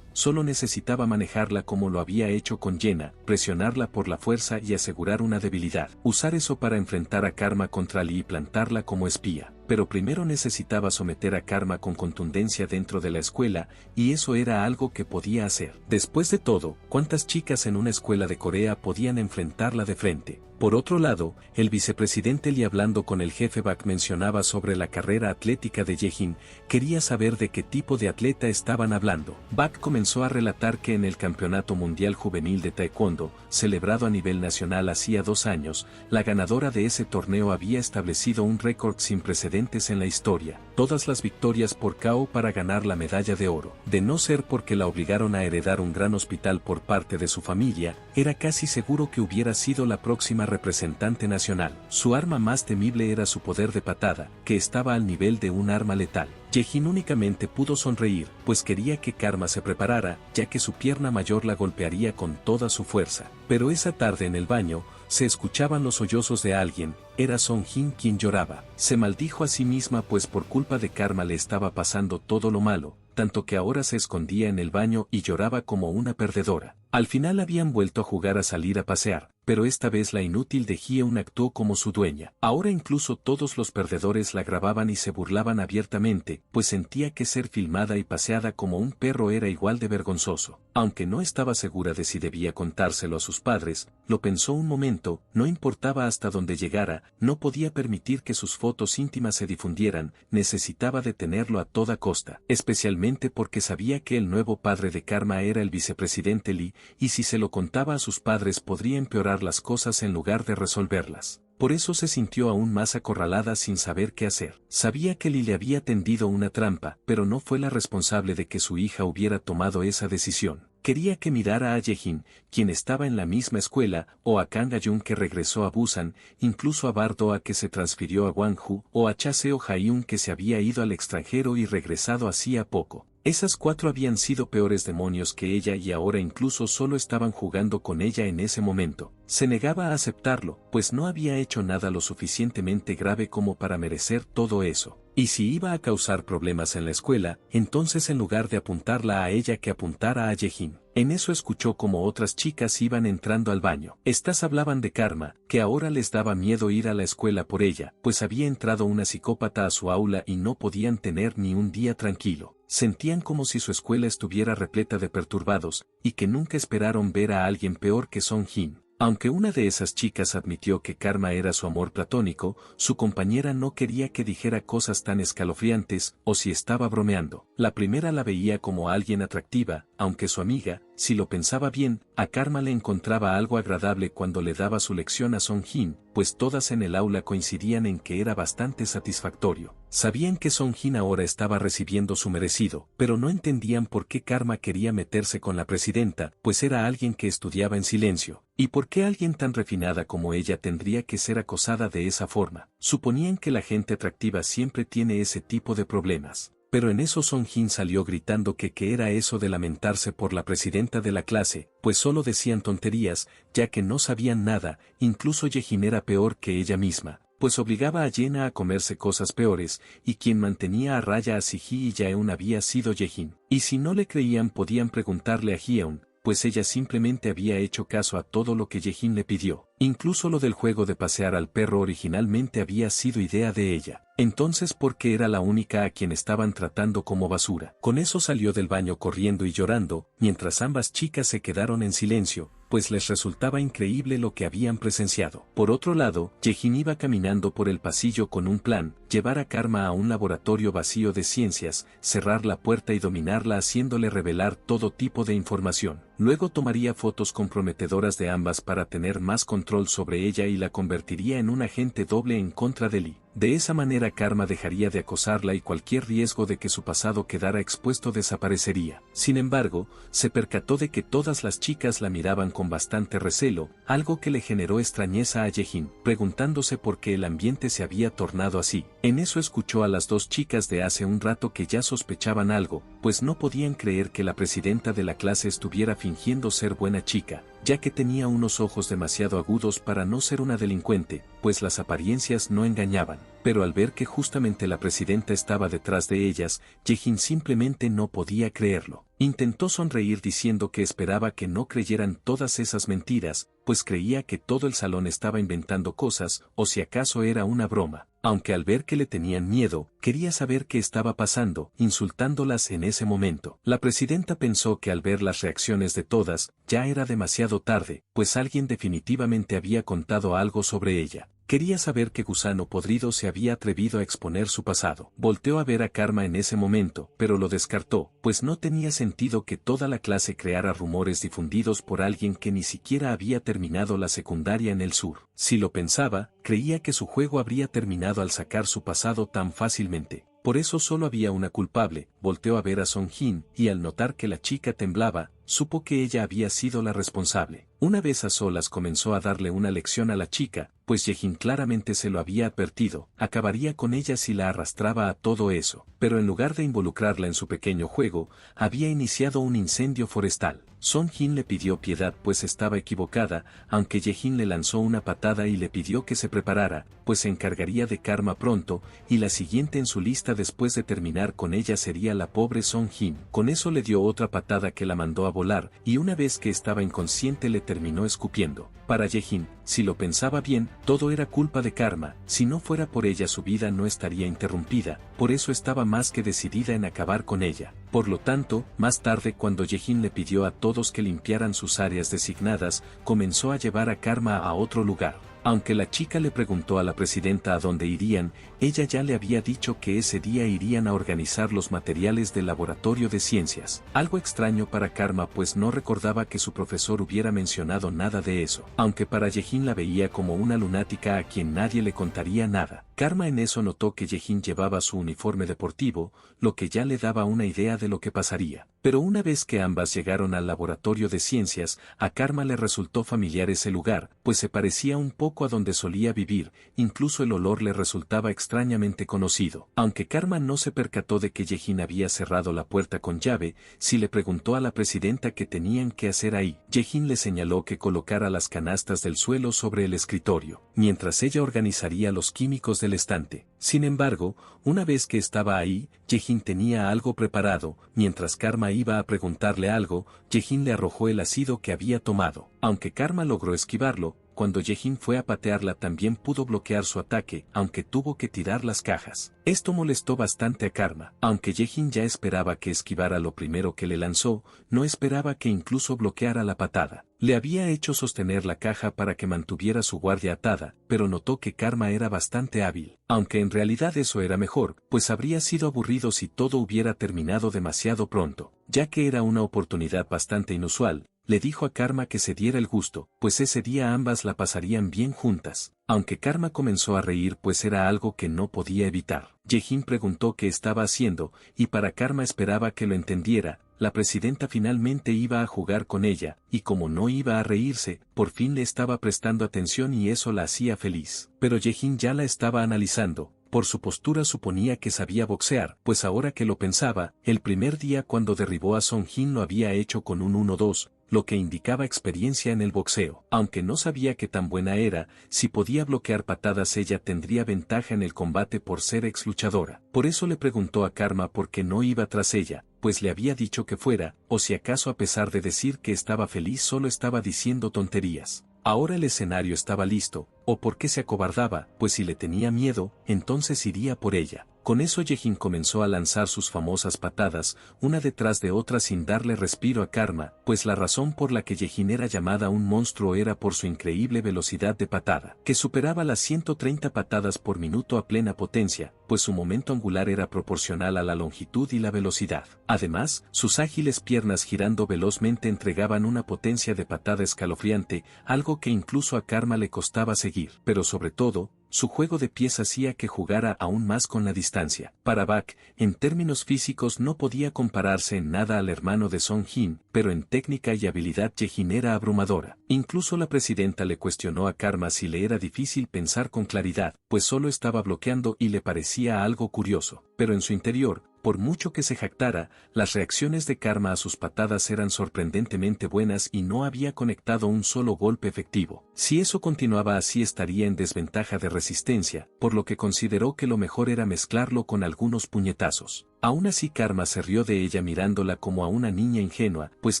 solo necesitaba manejarla como lo había hecho con Yena, presionarla por la fuerza y asegurar una debilidad. Usar eso para enfrentar a Karma contra Lee y plantarla como espía. Pero primero necesitaba someter a Karma con contundencia dentro de la escuela, y eso era algo que podía hacer. Después de todo, ¿cuántas chicas en una escuela de Corea podían enfrentarla de frente? Por otro lado, el vicepresidente Lee hablando con el jefe Bak mencionaba sobre la carrera atlética de Yejin, quería saber de qué tipo de atleta estaban hablando. Bak comenzó a relatar que en el Campeonato Mundial Juvenil de Taekwondo, celebrado a nivel nacional hacía 2 años, la ganadora de ese torneo había establecido un récord sin precedentes en la historia, todas las victorias por KO para ganar la medalla de oro. De no ser porque la obligaron a heredar un gran hospital por parte de su familia, era casi seguro que hubiera sido la próxima representante nacional. Su arma más temible era su poder de patada, que estaba al nivel de un arma letal. Yejin únicamente pudo sonreír, pues quería que Karma se preparara, ya que su pierna mayor la golpearía con toda su fuerza. Pero esa tarde en el baño, se escuchaban los sollozos de alguien, era Song Jin quien lloraba. Se maldijo a sí misma pues por culpa de Karma le estaba pasando todo lo malo, tanto que ahora se escondía en el baño y lloraba como una perdedora. Al final habían vuelto a jugar a salir a pasear, pero esta vez la inútil de Hyeon actuó como su dueña. Ahora incluso todos los perdedores la grababan y se burlaban abiertamente, pues sentía que ser filmada y paseada como un perro era igual de vergonzoso. Aunque no estaba segura de si debía contárselo a sus padres, lo pensó un momento, no importaba hasta dónde llegara, no podía permitir que sus fotos íntimas se difundieran, necesitaba detenerlo a toda costa, especialmente porque sabía que el nuevo padre de Karma era el vicepresidente Lee, y si se lo contaba a sus padres podría empeorar las cosas en lugar de resolverlas. Por eso se sintió aún más acorralada sin saber qué hacer. Sabía que Lee le había tendido una trampa, pero no fue la responsable de que su hija hubiera tomado esa decisión. Quería que mirara a Yejin, quien estaba en la misma escuela, o a Kang Ayun que regresó a Busan, incluso a Bardoa que se transfirió a Gwangju, o a Cha Seo Hyun que se había ido al extranjero y regresado hacía poco. Esas cuatro habían sido peores demonios que ella y ahora incluso solo estaban jugando con ella en ese momento. Se negaba a aceptarlo, pues no había hecho nada lo suficientemente grave como para merecer todo eso. Y si iba a causar problemas en la escuela, entonces en lugar de apuntarla a ella que apuntara a Yejin. En eso escuchó como otras chicas iban entrando al baño. Estas hablaban de Karma, que ahora les daba miedo ir a la escuela por ella, pues había entrado una psicópata a su aula y no podían tener ni un día tranquilo. Sentían como si su escuela estuviera repleta de perturbados, y que nunca esperaron ver a alguien peor que Song Jin. Aunque una de esas chicas admitió que Karma era su amor platónico, su compañera no quería que dijera cosas tan escalofriantes, o si estaba bromeando. La primera la veía como alguien atractiva, aunque su amiga, si lo pensaba bien, a Karma le encontraba algo agradable cuando le daba su lección a Song Jin, pues todas en el aula coincidían en que era bastante satisfactorio. Sabían que Song Jin ahora estaba recibiendo su merecido, pero no entendían por qué Karma quería meterse con la presidenta, pues era alguien que estudiaba en silencio. ¿Y por qué alguien tan refinada como ella tendría que ser acosada de esa forma? Suponían que la gente atractiva siempre tiene ese tipo de problemas. Pero en eso Song Jin salió gritando que qué era eso de lamentarse por la presidenta de la clase, pues solo decían tonterías, ya que no sabían nada, incluso Yejin era peor que ella misma, pues obligaba a Yena a comerse cosas peores, y quien mantenía a raya a Siji y Jaeun había sido Yejin. Y si no le creían podían preguntarle a Hyeon, pues ella simplemente había hecho caso a todo lo que Yejin le pidió. Incluso lo del juego de pasear al perro originalmente había sido idea de ella. Entonces, ¿por qué era la única a quien estaban tratando como basura? Con eso salió del baño corriendo y llorando, mientras ambas chicas se quedaron en silencio, pues les resultaba increíble lo que habían presenciado. Por otro lado, Yejin iba caminando por el pasillo con un plan: llevar a Karma a un laboratorio vacío de ciencias, cerrar la puerta y dominarla haciéndole revelar todo tipo de información. Luego tomaría fotos comprometedoras de ambas para tener más control sobre ella y la convertiría en un agente doble en contra de Lee. De esa manera Karma dejaría de acosarla y cualquier riesgo de que su pasado quedara expuesto desaparecería. Sin embargo, se percató de que todas las chicas la miraban con bastante recelo, algo que le generó extrañeza a Yejin, preguntándose por qué el ambiente se había tornado así. En eso escuchó a las dos chicas de hace un rato que ya sospechaban algo, pues no podían creer que la presidenta de la clase estuviera fingiendo ser buena chica, ya que tenía unos ojos demasiado agudos para no ser una delincuente, pues las apariencias no engañaban. Pero al ver que justamente la presidenta estaba detrás de ellas, Yejin simplemente no podía creerlo. Intentó sonreír diciendo que esperaba que no creyeran todas esas mentiras, pues creía que todo el salón estaba inventando cosas, o si acaso era una broma. Aunque al ver que le tenían miedo, quería saber qué estaba pasando, insultándolas en ese momento. La presidenta pensó que al ver las reacciones de todas, ya era demasiado tarde, pues alguien definitivamente había contado algo sobre ella. Quería saber qué gusano podrido se había atrevido a exponer su pasado. Volteó a ver a Karma en ese momento, pero lo descartó, pues no tenía sentido que toda la clase creara rumores difundidos por alguien que ni siquiera había terminado la secundaria en el sur. Si lo pensaba, creía que su juego habría terminado al sacar su pasado tan fácilmente. Por eso solo había una culpable. Volteó a ver a Song Jin, y al notar que la chica temblaba, supo que ella había sido la responsable. Una vez a solas comenzó a darle una lección a la chica, pues Yejin claramente se lo había advertido, acabaría con ella si la arrastraba a todo eso, pero en lugar de involucrarla en su pequeño juego, había iniciado un incendio forestal. Song Jin le pidió piedad pues estaba equivocada, aunque Yejin le lanzó una patada y le pidió que se preparara, pues se encargaría de Karma pronto, y la siguiente en su lista después de terminar con ella sería la pobre Song Jin. Con eso le dio otra patada que la mandó a volar, y una vez que estaba inconsciente le terminó escupiendo. Para Yejin, si lo pensaba bien, todo era culpa de Karma, si no fuera por ella su vida no estaría interrumpida, por eso estaba más que decidida en acabar con ella. Por lo tanto, más tarde cuando Yejin le pidió a todos que limpiaran sus áreas designadas, comenzó a llevar a Karma a otro lugar. Aunque la chica le preguntó a la presidenta a dónde irían, ella ya le había dicho que ese día irían a organizar los materiales del laboratorio de ciencias. Algo extraño para Karma pues no recordaba que su profesor hubiera mencionado nada de eso. Aunque para Yejin la veía como una lunática a quien nadie le contaría nada. Karma en eso notó que Yejin llevaba su uniforme deportivo, lo que ya le daba una idea de lo que pasaría. Pero una vez que ambas llegaron al laboratorio de ciencias, a Karma le resultó familiar ese lugar, pues se parecía un poco a donde solía vivir, incluso el olor le resultaba extrañamente conocido. Aunque Karma no se percató de que Yejin había cerrado la puerta con llave, sí le preguntó a la presidenta qué tenían que hacer ahí. Yejin le señaló que colocara las canastas del suelo sobre el escritorio, mientras ella organizaría los químicos del estante. Sin embargo, una vez que estaba ahí, Yejin tenía algo preparado. Mientras Karma iba a preguntarle algo, Yejin le arrojó el ácido que había tomado. Aunque Karma logró esquivarlo, cuando Yejin fue a patearla también pudo bloquear su ataque, aunque tuvo que tirar las cajas. Esto molestó bastante a Karma. Aunque Yejin ya esperaba que esquivara lo primero que le lanzó, no esperaba que incluso bloqueara la patada. Le había hecho sostener la caja para que mantuviera su guardia atada, pero notó que Karma era bastante hábil. Aunque en realidad eso era mejor, pues habría sido aburrido si todo hubiera terminado demasiado pronto. Ya que era una oportunidad bastante inusual, le dijo a Karma que se diera el gusto, pues ese día ambas la pasarían bien juntas. Aunque Karma comenzó a reír pues era algo que no podía evitar. Yejin preguntó qué estaba haciendo, y para Karma esperaba que lo entendiera. La presidenta finalmente iba a jugar con ella, y como no iba a reírse, por fin le estaba prestando atención y eso la hacía feliz. Pero Yejin ya la estaba analizando. Por su postura suponía que sabía boxear, pues ahora que lo pensaba, el primer día cuando derribó a Song Jin lo había hecho con un 1-2, lo que indicaba experiencia en el boxeo. Aunque no sabía qué tan buena era, si podía bloquear patadas ella tendría ventaja en el combate por ser ex luchadora. Por eso le preguntó a Karma por qué no iba tras ella, pues le había dicho que fuera, o si acaso a pesar de decir que estaba feliz solo estaba diciendo tonterías. Ahora el escenario estaba listo, o por qué se acobardaba, pues si le tenía miedo, entonces iría por ella. Con eso Yejin comenzó a lanzar sus famosas patadas, una detrás de otra sin darle respiro a Karma, pues la razón por la que Yejin era llamada un monstruo era por su increíble velocidad de patada, que superaba las 130 patadas por minuto a plena potencia, pues su momento angular era proporcional a la longitud y la velocidad. Además, sus ágiles piernas girando velozmente entregaban una potencia de patada escalofriante, algo que incluso a Karma le costaba seguir, pero sobre todo, su juego de pies hacía que jugara aún más con la distancia. Para Bak, en términos físicos no podía compararse en nada al hermano de Song Jin, pero en técnica y habilidad Yejin era abrumadora. Incluso la presidenta le cuestionó a Karma si le era difícil pensar con claridad, pues solo estaba bloqueando y le parecía algo curioso. Pero en su interior, por mucho que se jactara, las reacciones de Karma a sus patadas eran sorprendentemente buenas y no había conectado un solo golpe efectivo. Si eso continuaba así estaría en desventaja de resistencia, por lo que consideró que lo mejor era mezclarlo con algunos puñetazos. Aún así Karma se rió de ella mirándola como a una niña ingenua, pues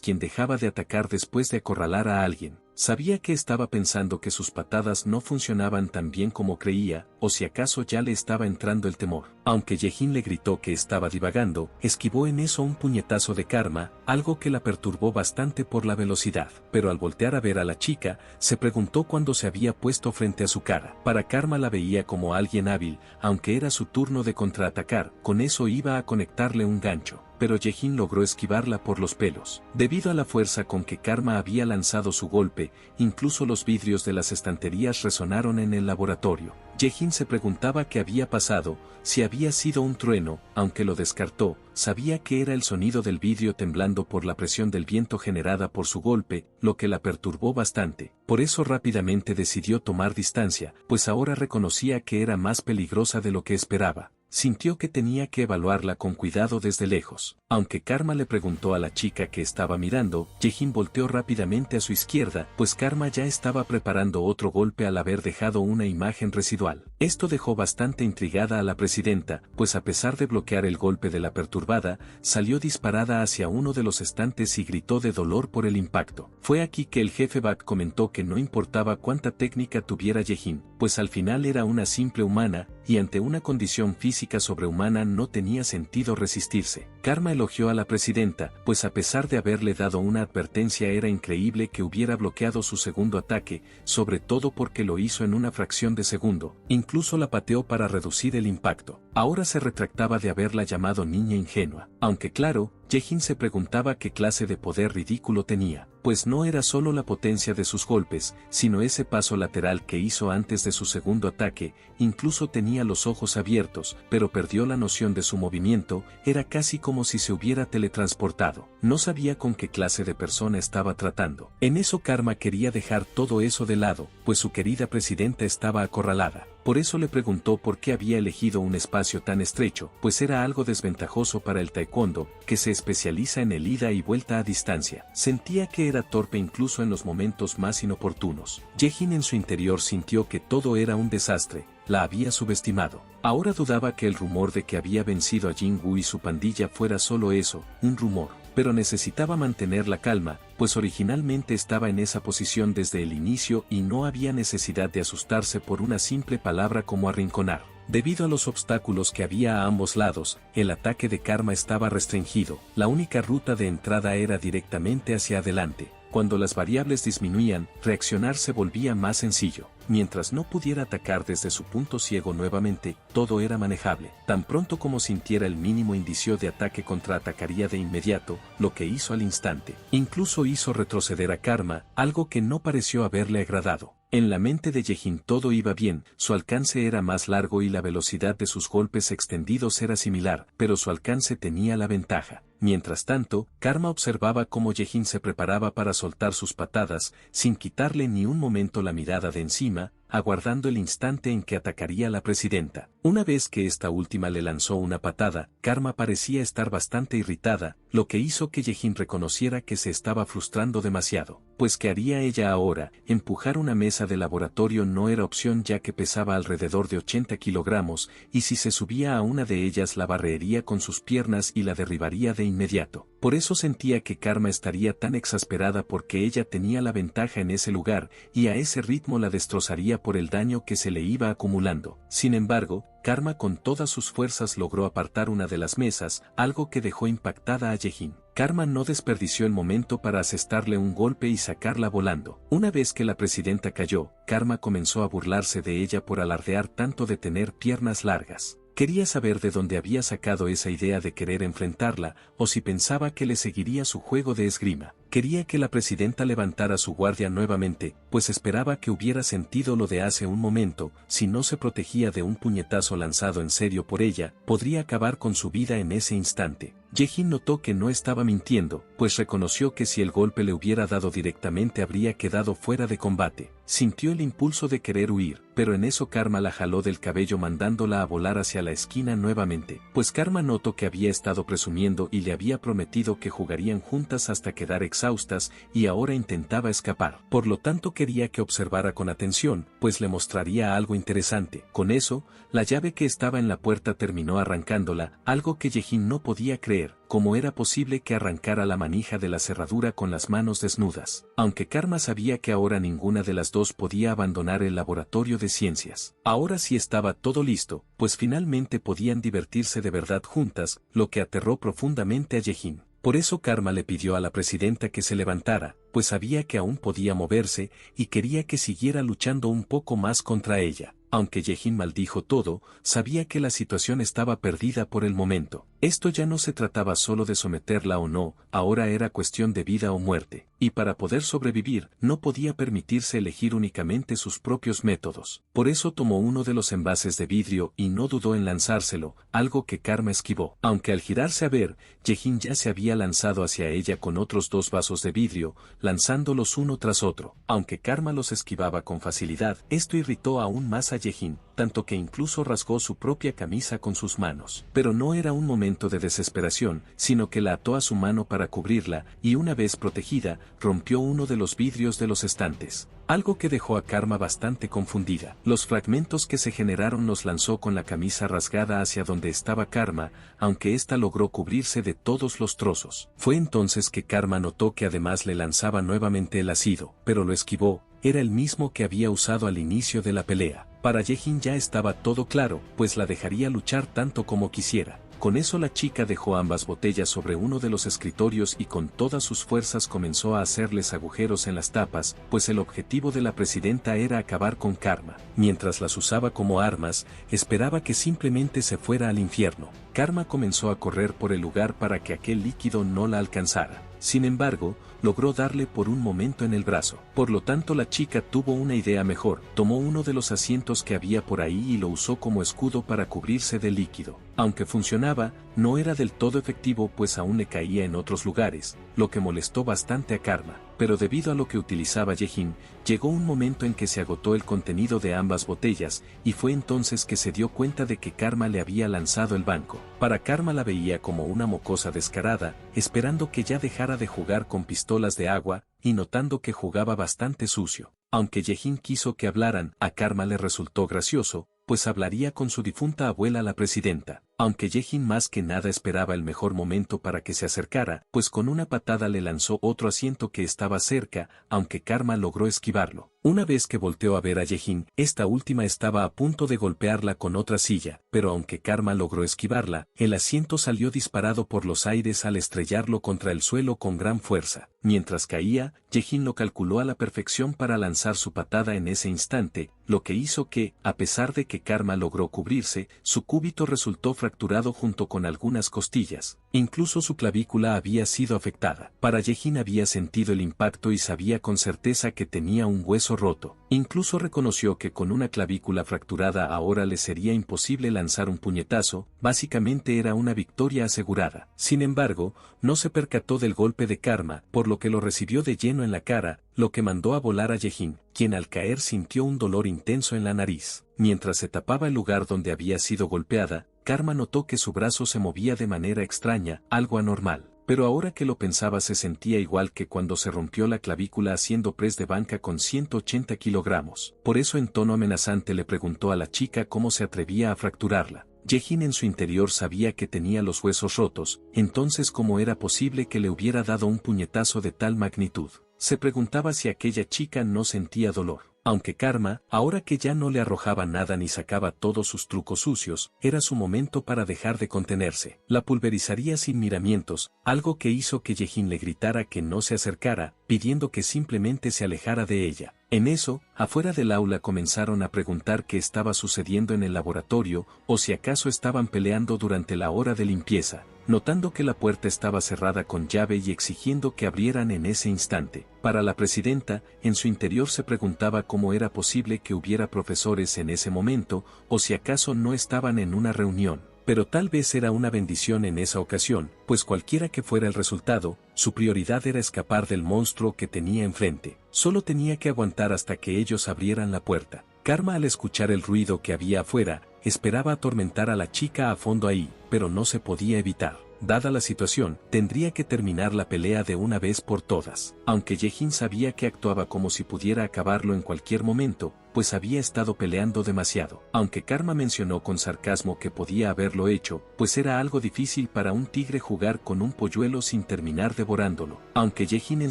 quien dejaba de atacar después de acorralar a alguien, sabía que estaba pensando que sus patadas no funcionaban tan bien como creía, o si acaso ya le estaba entrando el temor. Aunque Yejin le gritó que estaba divagando, esquivó en eso un puñetazo de Karma, algo que la perturbó bastante por la velocidad. Pero al voltear a ver a la chica, se preguntó cuándo se había puesto frente a su cara. Para Karma la veía como alguien hábil, aunque era su turno de contraatacar, con eso iba a conectarle un gancho. Pero Yejin logró esquivarla por los pelos. Debido a la fuerza con que Karma había lanzado su golpe, incluso los vidrios de las estanterías resonaron en el laboratorio. Yejin se preguntaba qué había pasado, si había sido un trueno, aunque lo descartó, sabía que era el sonido del vidrio temblando por la presión del viento generada por su golpe, lo que la perturbó bastante. Por eso rápidamente decidió tomar distancia, pues ahora reconocía que era más peligrosa de lo que esperaba. Sintió que tenía que evaluarla con cuidado desde lejos. Aunque Karma le preguntó a la chica que estaba mirando, Yejin volteó rápidamente a su izquierda, pues Karma ya estaba preparando otro golpe al haber dejado una imagen residual. Esto dejó bastante intrigada a la presidenta, pues a pesar de bloquear el golpe de la perturbada, salió disparada hacia uno de los estantes y gritó de dolor por el impacto. Fue aquí que el jefe Bak comentó que no importaba cuánta técnica tuviera Yejin, pues al final era una simple humana, y ante una condición física sobrehumana no tenía sentido resistirse. Karma elogió a la presidenta, pues a pesar de haberle dado una advertencia era increíble que hubiera bloqueado su segundo ataque, sobre todo porque lo hizo en una fracción de segundo, incluso la pateó para reducir el impacto. Ahora se retractaba de haberla llamado niña ingenua, aunque claro, Jae-in se preguntaba qué clase de poder ridículo tenía, pues no era solo la potencia de sus golpes, sino ese paso lateral que hizo antes de su segundo ataque, incluso tenía los ojos abiertos, pero perdió la noción de su movimiento, era casi como si se hubiera teletransportado. No sabía con qué clase de persona estaba tratando. En eso Karma quería dejar todo eso de lado, pues su querida presidenta estaba acorralada. Por eso le preguntó por qué había elegido un espacio tan estrecho, pues era algo desventajoso para el taekwondo, que se especializa en el ida y vuelta a distancia. Sentía que era torpe incluso en los momentos más inoportunos. Jae-in en su interior sintió que todo era un desastre, la había subestimado. Ahora dudaba que el rumor de que había vencido a Jin-woo y su pandilla fuera solo eso, un rumor. Pero necesitaba mantener la calma, pues originalmente estaba en esa posición desde el inicio y no había necesidad de asustarse por una simple palabra como arrinconar. Debido a los obstáculos que había a ambos lados, el ataque de Karma estaba restringido, la única ruta de entrada era directamente hacia adelante. Cuando las variables disminuían, reaccionar se volvía más sencillo. Mientras no pudiera atacar desde su punto ciego nuevamente, todo era manejable. Tan pronto como sintiera el mínimo indicio de ataque contraatacaría de inmediato, lo que hizo al instante. Incluso hizo retroceder a Karma, algo que no pareció haberle agradado. En la mente de Jae-in todo iba bien, su alcance era más largo y la velocidad de sus golpes extendidos era similar, pero su alcance tenía la ventaja. Mientras tanto, Karma observaba cómo Jae-in se preparaba para soltar sus patadas, sin quitarle ni un momento la mirada de encima, aguardando el instante en que atacaría a la presidenta. Una vez que esta última le lanzó una patada, Karma parecía estar bastante irritada, lo que hizo que Jae-in reconociera que se estaba frustrando demasiado. Pues ¿qué haría ella ahora? Empujar una mesa de laboratorio no era opción ya que pesaba alrededor de 80 kilogramos, y si se subía a una de ellas la barrería con sus piernas y la derribaría de inmediato. Por eso sentía que Karma estaría tan exasperada porque ella tenía la ventaja en ese lugar, y a ese ritmo la destrozaría por el daño que se le iba acumulando. Sin embargo, Karma con todas sus fuerzas logró apartar una de las mesas, algo que dejó impactada a Jae-in. Karma no desperdició el momento para asestarle un golpe y sacarla volando. Una vez que la presidenta cayó, Karma comenzó a burlarse de ella por alardear tanto de tener piernas largas. Quería saber de dónde había sacado esa idea de querer enfrentarla, o si pensaba que le seguiría su juego de esgrima. Quería que la presidenta levantara su guardia nuevamente, pues esperaba que hubiera sentido lo de hace un momento, si no se protegía de un puñetazo lanzado en serio por ella, podría acabar con su vida en ese instante. Jae-in notó que no estaba mintiendo, pues reconoció que si el golpe le hubiera dado directamente habría quedado fuera de combate. Sintió el impulso de querer huir, pero en eso Karma la jaló del cabello mandándola a volar hacia la esquina nuevamente, pues Karma notó que había estado presumiendo y le había prometido que jugarían juntas hasta quedar exhaustas, y ahora intentaba escapar. Por lo tanto quería que observara con atención, pues le mostraría algo interesante. Con eso, la llave que estaba en la puerta terminó arrancándola, algo que Jae-in no podía creer. ¿Cómo era posible que arrancara la manija de la cerradura con las manos desnudas? Aunque Karma sabía que ahora ninguna de las dos podía abandonar el laboratorio de ciencias. Ahora sí estaba todo listo, pues finalmente podían divertirse de verdad juntas, lo que aterró profundamente a Jae-in. Por eso Karma le pidió a la presidenta que se levantara, pues sabía que aún podía moverse, y quería que siguiera luchando un poco más contra ella. Aunque Jae-in maldijo todo, sabía que la situación estaba perdida por el momento. Esto ya no se trataba solo de someterla o no, ahora era cuestión de vida o muerte. Y para poder sobrevivir, no podía permitirse elegir únicamente sus propios métodos. Por eso tomó uno de los envases de vidrio y no dudó en lanzárselo, algo que Karma esquivó. Aunque al girarse a ver, Jae-in ya se había lanzado hacia ella con otros dos vasos de vidrio, lanzándolos uno tras otro. Aunque Karma los esquivaba con facilidad, esto irritó aún más a Jae-in, tanto que incluso rasgó su propia camisa con sus manos. Pero no era un momento de desesperación, sino que la ató a su mano para cubrirla, y una vez protegida, rompió uno de los vidrios de los estantes. Algo que dejó a Karma bastante confundida. Los fragmentos que se generaron los lanzó con la camisa rasgada hacia donde estaba Karma, aunque ésta logró cubrirse de todos los trozos. Fue entonces que Karma notó que además le lanzaba nuevamente el ácido, pero lo esquivó. Era el mismo que había usado al inicio de la pelea. Para Jae-in ya estaba todo claro, pues la dejaría luchar tanto como quisiera. Con eso la chica dejó ambas botellas sobre uno de los escritorios y con todas sus fuerzas comenzó a hacerles agujeros en las tapas, pues el objetivo de la presidenta era acabar con Karma. Mientras las usaba como armas, esperaba que simplemente se fuera al infierno. Karma comenzó a correr por el lugar para que aquel líquido no la alcanzara. Sin embargo, logró darle por un momento en el brazo. Por lo tanto, la chica tuvo una idea mejor. Tomó uno de los asientos que había por ahí y lo usó como escudo para cubrirse del líquido. Aunque funcionaba, no era del todo efectivo pues aún le caía en otros lugares, lo que molestó bastante a Karma. Pero debido a lo que utilizaba Yejin, llegó un momento en que se agotó el contenido de ambas botellas, y fue entonces que se dio cuenta de que Karma le había lanzado el banco. Para Karma la veía como una mocosa descarada, esperando que ya dejara de jugar con pistolas de agua, y notando que jugaba bastante sucio. Aunque Yejin quiso que hablaran, a Karma le resultó gracioso, pues hablaría con su difunta abuela la presidenta. Aunque Yejin más que nada esperaba el mejor momento para que se acercara, pues con una patada le lanzó otro asiento que estaba cerca, aunque Karma logró esquivarlo. Una vez que volteó a ver a Yejin, esta última estaba a punto de golpearla con otra silla, pero aunque Karma logró esquivarla, el asiento salió disparado por los aires al estrellarlo contra el suelo con gran fuerza. Mientras caía, Yejin lo calculó a la perfección para lanzar su patada en ese instante, lo que hizo que, a pesar de que Karma logró cubrirse, su cúbito resultó fracturado junto con algunas costillas. Incluso su clavícula había sido afectada. Para Yejin había sentido el impacto y sabía con certeza que tenía un hueso roto. Incluso reconoció que con una clavícula fracturada ahora le sería imposible lanzar un puñetazo, básicamente era una victoria asegurada. Sin embargo, no se percató del golpe de Karma, por lo que lo recibió de lleno en la cara, lo que mandó a volar a Yejin, quien al caer sintió un dolor intenso en la nariz. Mientras se tapaba el lugar donde había sido golpeada, Karma notó que su brazo se movía de manera extraña, algo anormal. Pero ahora que lo pensaba se sentía igual que cuando se rompió la clavícula haciendo press de banca con 180 kilogramos. Por eso en tono amenazante le preguntó a la chica cómo se atrevía a fracturarla. Yejin en su interior sabía que tenía los huesos rotos, entonces cómo era posible que le hubiera dado un puñetazo de tal magnitud. Se preguntaba si aquella chica no sentía dolor. Aunque Karma, ahora que ya no le arrojaba nada ni sacaba todos sus trucos sucios, era su momento para dejar de contenerse. La pulverizaría sin miramientos, algo que hizo que Yejin le gritara que no se acercara, pidiendo que simplemente se alejara de ella. En eso, afuera del aula comenzaron a preguntar qué estaba sucediendo en el laboratorio, o si acaso estaban peleando durante la hora de limpieza. Notando que la puerta estaba cerrada con llave y exigiendo que abrieran en ese instante. Para la presidenta, en su interior se preguntaba cómo era posible que hubiera profesores en ese momento, o si acaso no estaban en una reunión. Pero tal vez era una bendición en esa ocasión, pues cualquiera que fuera el resultado, su prioridad era escapar del monstruo que tenía enfrente. Solo tenía que aguantar hasta que ellos abrieran la puerta. Karma, al escuchar el ruido que había afuera, esperaba atormentar a la chica a fondo ahí, pero no se podía evitar. Dada la situación, tendría que terminar la pelea de una vez por todas. Aunque Yejin sabía que actuaba como si pudiera acabarlo en cualquier momento, pues había estado peleando demasiado. Aunque Karma mencionó con sarcasmo que podía haberlo hecho, pues era algo difícil para un tigre jugar con un polluelo sin terminar devorándolo. Aunque Yejin en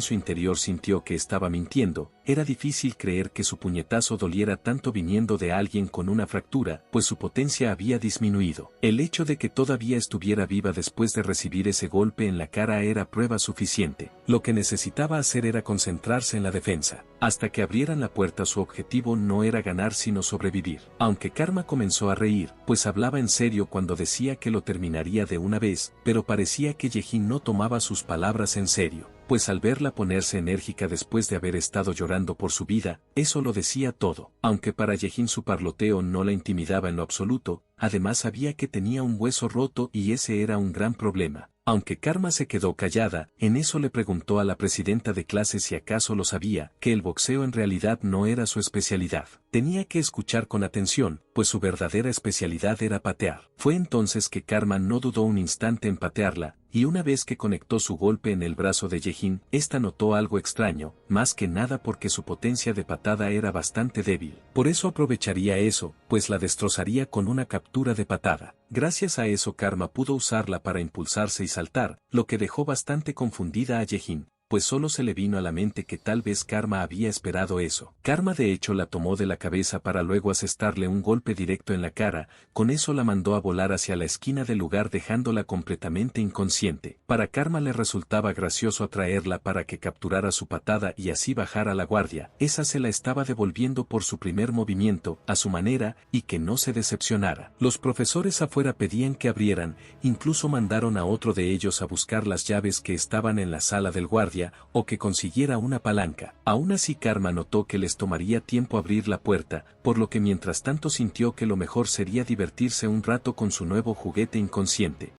su interior sintió que estaba mintiendo, era difícil creer que su puñetazo doliera tanto viniendo de alguien con una fractura, pues su potencia había disminuido. El hecho de que todavía estuviera viva después de recibir ese golpe en la cara era prueba suficiente. Lo que necesitaba hacer era concentrarse en la defensa. Hasta que abrieran la puerta su objetivo no era ganar sino sobrevivir. Aunque Karma comenzó a reír, pues hablaba en serio cuando decía que lo terminaría de una vez, pero parecía que Yejin no tomaba sus palabras en serio, pues al verla ponerse enérgica después de haber estado llorando por su vida, eso lo decía todo. Aunque para Yejin su parloteo no la intimidaba en lo absoluto, además sabía que tenía un hueso roto y ese era un gran problema. Aunque Karma se quedó callada, en eso le preguntó a la presidenta de clase si acaso lo sabía, que el boxeo en realidad no era su especialidad. Tenía que escuchar con atención, pues su verdadera especialidad era patear. Fue entonces que Karma no dudó un instante en patearla, y una vez que conectó su golpe en el brazo de Yejin, ésta notó algo extraño, más que nada porque su potencia de patada era bastante débil. Por eso aprovecharía eso, pues la destrozaría con una captura de patada. Gracias a eso Karma pudo usarla para impulsarse y saltar, lo que dejó bastante confundida a Yejin. pues solo se le vino a la mente que tal vez Karma había esperado eso. Karma de hecho la tomó de la cabeza para luego asestarle un golpe directo en la cara, con eso la mandó a volar hacia la esquina del lugar dejándola completamente inconsciente. Para Karma le resultaba gracioso atraerla para que capturara su patada y así bajara la guardia. Esa se la estaba devolviendo por su primer movimiento, a su manera, y que no se decepcionara. Los profesores afuera pedían que abrieran, incluso mandaron a otro de ellos a buscar las llaves que estaban en la sala del guardia, o que consiguiera una palanca. Aún así Karma notó que les tomaría tiempo abrir la puerta, por lo que mientras tanto sintió que lo mejor sería divertirse un rato con su nuevo juguete inconsciente.